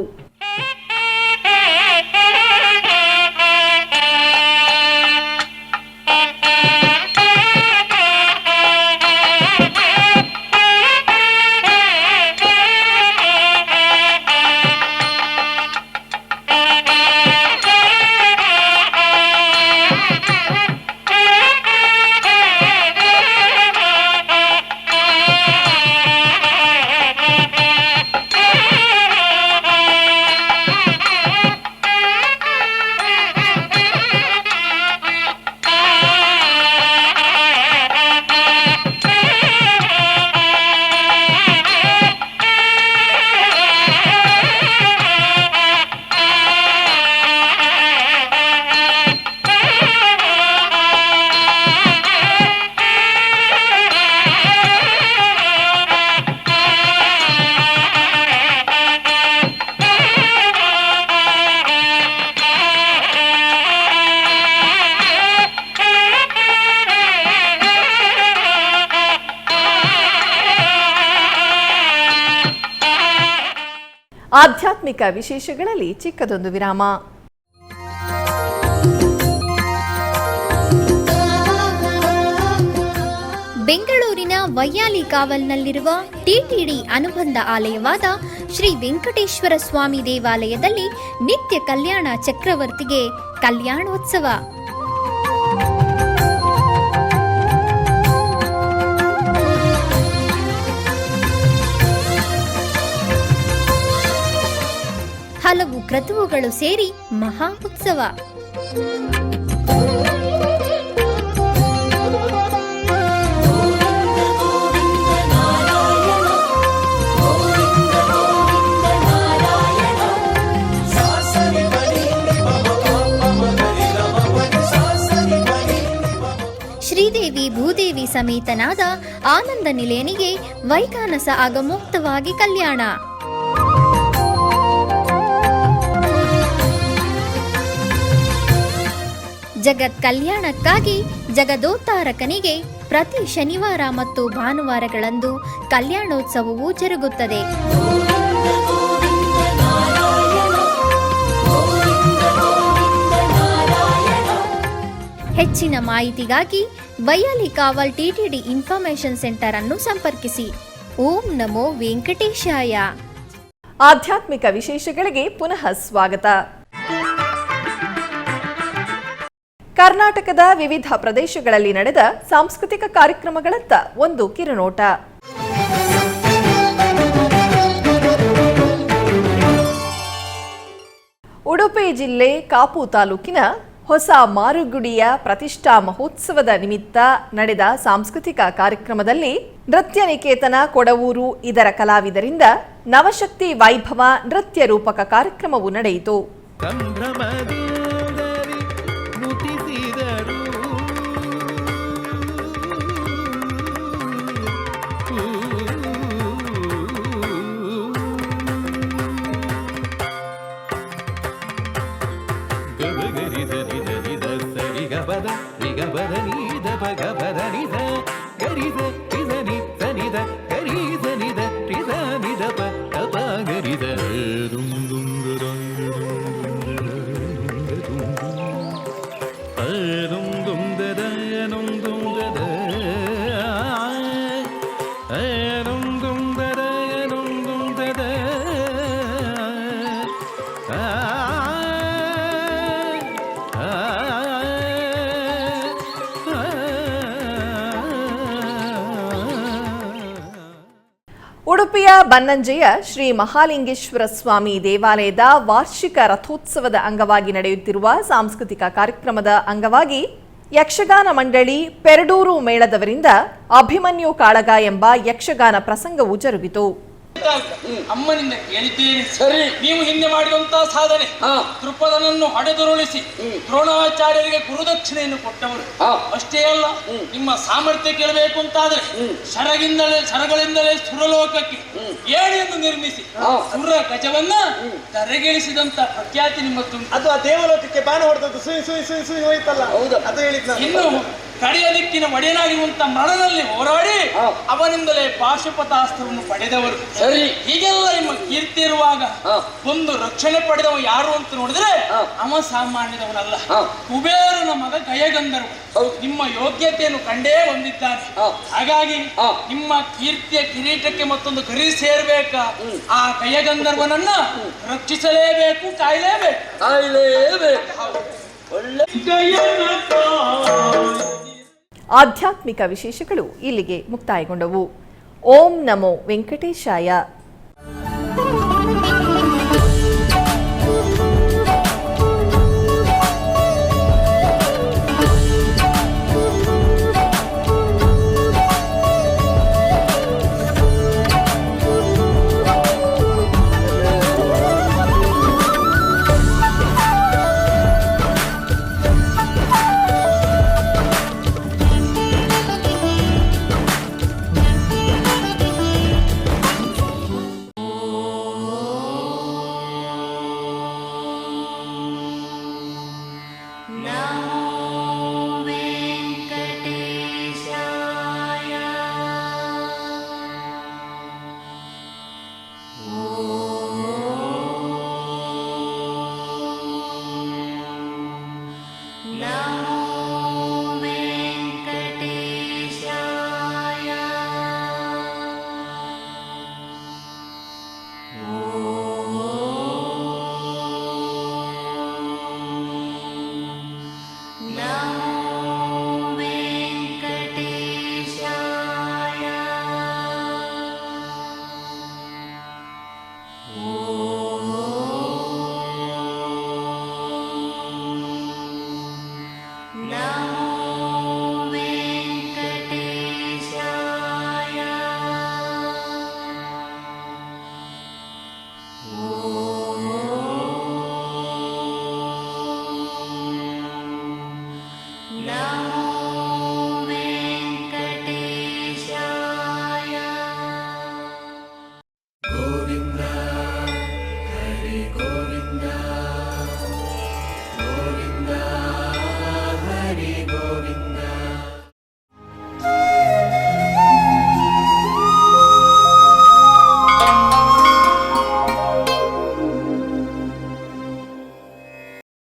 ಆಧ್ಯಾತ್ಮಿಕ ವಿಶೇಷಗಳಲ್ಲಿ ಚಿಕ್ಕದೊಂದು ವಿರಾಮ. ಬೆಂಗಳೂರಿನ ವೈಯಾಲಿ ಕಾವಲ್ನಲ್ಲಿರುವ ಟಿಟಿಡಿ ಅನುಬಂಧ ಆಲಯವಾದ ಶ್ರೀ ವೆಂಕಟೇಶ್ವರ ಸ್ವಾಮಿ ದೇವಾಲಯದಲ್ಲಿ ನಿತ್ಯ ಕಲ್ಯಾಣ ಚಕ್ರವರ್ತಿಗೆ ಕಲ್ಯಾಣೋತ್ಸವ. ಹಲವು ಕ್ರತುವುಗಳು ಸೇರಿ ಮಹಾ ಉತ್ಸವ. ಶ್ರೀದೇವಿ ಭೂದೇವಿ ಸಮೇತನಾದ ಆನಂದ ನಿಲಯನಿಗೆ ವೈಖಾನಸ ಆಗಮೋಕ್ತವಾಗಿ ಕಲ್ಯಾಣ. ಜಗತ್ ಕಲ್ಯಾಣಕ್ಕಾಗಿ ಜಗದೋತ್ತಾರಕನಿಗೆ ಪ್ರತಿ ಶನಿವಾರ ಮತ್ತು ಭಾನುವಾರಗಳಂದು ಕಲ್ಯಾಣೋತ್ಸವವು ಜರುಗುತ್ತದೆ. ಹೆಚ್ಚಿನ ಮಾಹಿತಿಗಾಗಿ ವೈಯಾಲಿ ಕಾವಲ್ ಟಿಟಿಡಿ ಇನ್ಫಾರ್ಮೇಶನ್ ಸೆಂಟರ್ ಅನ್ನು ಸಂಪರ್ಕಿಸಿ. ಓಂ ನಮೋ ವೆಂಕಟೇಶಾಯ. ಆಧ್ಯಾತ್ಮಿಕ ವಿಶೇಷಗಳಿಗೆ ಪುನಃ ಸ್ವಾಗತ. ಕರ್ನಾಟಕದ ವಿವಿಧ ಪ್ರದೇಶಗಳಲ್ಲಿ ನಡೆದ ಸಾಂಸ್ಕೃತಿಕ ಕಾರ್ಯಕ್ರಮಗಳತ್ತ ಒಂದು ಕಿರುನೋಟ. ಉಡುಪಿ ಜಿಲ್ಲೆ ಕಾಪು ತಾಲೂಕಿನ ಹೊಸ ಮಾರುಗುಡಿಯ ಪ್ರತಿಷ್ಠಾ ಮಹೋತ್ಸವದ ನಿಮಿತ್ತ ನಡೆದ ಸಾಂಸ್ಕೃತಿಕ ಕಾರ್ಯಕ್ರಮದಲ್ಲಿ ನೃತ್ಯ ನಿಕೇತನ ಕೊಡವೂರು ಇದರ ಕಲಾವಿದರಿಂದ ನವಶಕ್ತಿ ವೈಭವ ನೃತ್ಯ ರೂಪಕ ಕಾರ್ಯಕ್ರಮವು ನಡೆಯಿತು. ಉಡುಪಿಯ ಬನ್ನಂಜೆಯ ಶ್ರೀ ಮಹಾಲಿಂಗೇಶ್ವರ ಸ್ವಾಮಿ ದೇವಾಲಯದ ವಾರ್ಷಿಕ ರಥೋತ್ಸವದ ಅಂಗವಾಗಿ ನಡೆಯುತ್ತಿರುವ ಸಾಂಸ್ಕೃತಿಕ ಕಾರ್ಯಕ್ರಮದ ಅಂಗವಾಗಿ ಯಕ್ಷಗಾನ ಮಂಡಳಿ ಪೆರಡೂರು ಮೇಳದವರಿಂದ ಅಭಿಮನ್ಯು ಕಾಳಗ ಎಂಬ ಯಕ್ಷಗಾನ ಪ್ರಸಂಗವು ಜರುಗಿತು. ಅಮ್ಮನಿಂದ ಕೇಳಿದ್ದೇನೆ. ಸರಿ, ನೀವು ಹಿಂದೆ ಮಾಡಿರುವಂತಹ ಸಾಧನೆ, ದೃಪದನನ್ನು ಹೊಡೆದುರುಳಿಸಿ ದ್ರೋಣಾಚಾರ್ಯರಿಗೆ ಗುರುದಕ್ಷಿಣೆಯನ್ನು ಕೊಟ್ಟವರು. ಅಷ್ಟೇ ಅಲ್ಲ, ನಿಮ್ಮ ಸಾಮರ್ಥ್ಯ ಕೇಳಬೇಕು ಅಂತಾದ್ರೆ ಶರಗಳಿಂದಲೇ ಸುರಲೋಕಕ್ಕೆ ಏಣಿಯನ್ನು ನಿರ್ಮಿಸಿ ಸುರ ಗಜವನ್ನ ತರೆಗಿಳಿಸಿದಂತ ಪ್ರಖ್ಯಾತಿ ನಿಮ್ಮತ್ತು. ಅದು ಆ ದೇವಲೋಕಕ್ಕೆ ಬಾಣ ಹೊಡೆದದ್ದು ಸುಯಿ ಹೋಯ್ತಲ್ಲ. ಹೌದು, ಅದು ಹೇಳಿದ್ನ. ಇನ್ನು ಕಡೆಯ ದಿಕ್ಕಿನ ಒಡೆಯನಾಗಿರುವಂತ ಮರಣದಲ್ಲಿ ಹೋರಾಡಿ ಅವನಿಂದಲೇ ಪಾಶುಪತಾಸ್ತ್ರವನ್ನು ಪಡೆದವರು. ಸರಿ, ಹೀಗೆಲ್ಲ ನಿಮ್ಮ ಕೀರ್ತಿ ಇರುವಾಗ ಒಂದು ರಕ್ಷಣೆ ಪಡೆದವ ಯಾರು ಅಂತ ನೋಡಿದ್ರೆ ಅವ ಸಾಮಾನ್ಯದವನಲ್ಲ, ಕುಬೇರನ ಮಗ ಗಯಗಂಧರ್ವ. ನಿಮ್ಮ ಯೋಗ್ಯತೆಯನ್ನು ಕಂಡೇ ಹೊಂದಿದ್ದಾನೆ. ಹಾಗಾಗಿ ನಿಮ್ಮ ಕೀರ್ತಿಯ ಕಿರೀಟಕ್ಕೆ ಮತ್ತೊಂದು ಗರಿ ಸೇರ್ಬೇಕ. ಆ ಗಯಗಂಧರ್ವನನ್ನ ರಕ್ಷಿಸಲೇಬೇಕು, ಕಾಯಲೇಬೇಕು. ಒಳ್ಳೆ ಆಧ್ಯಾತ್ಮಿಕ ವಿಶೇಷಗಳು ಇಲ್ಲಿಗೆ ಮುಕ್ತಾಯಗೊಂಡವು. ಓಂ ನಮೋ ವೆಂಕಟೇಶಾಯ.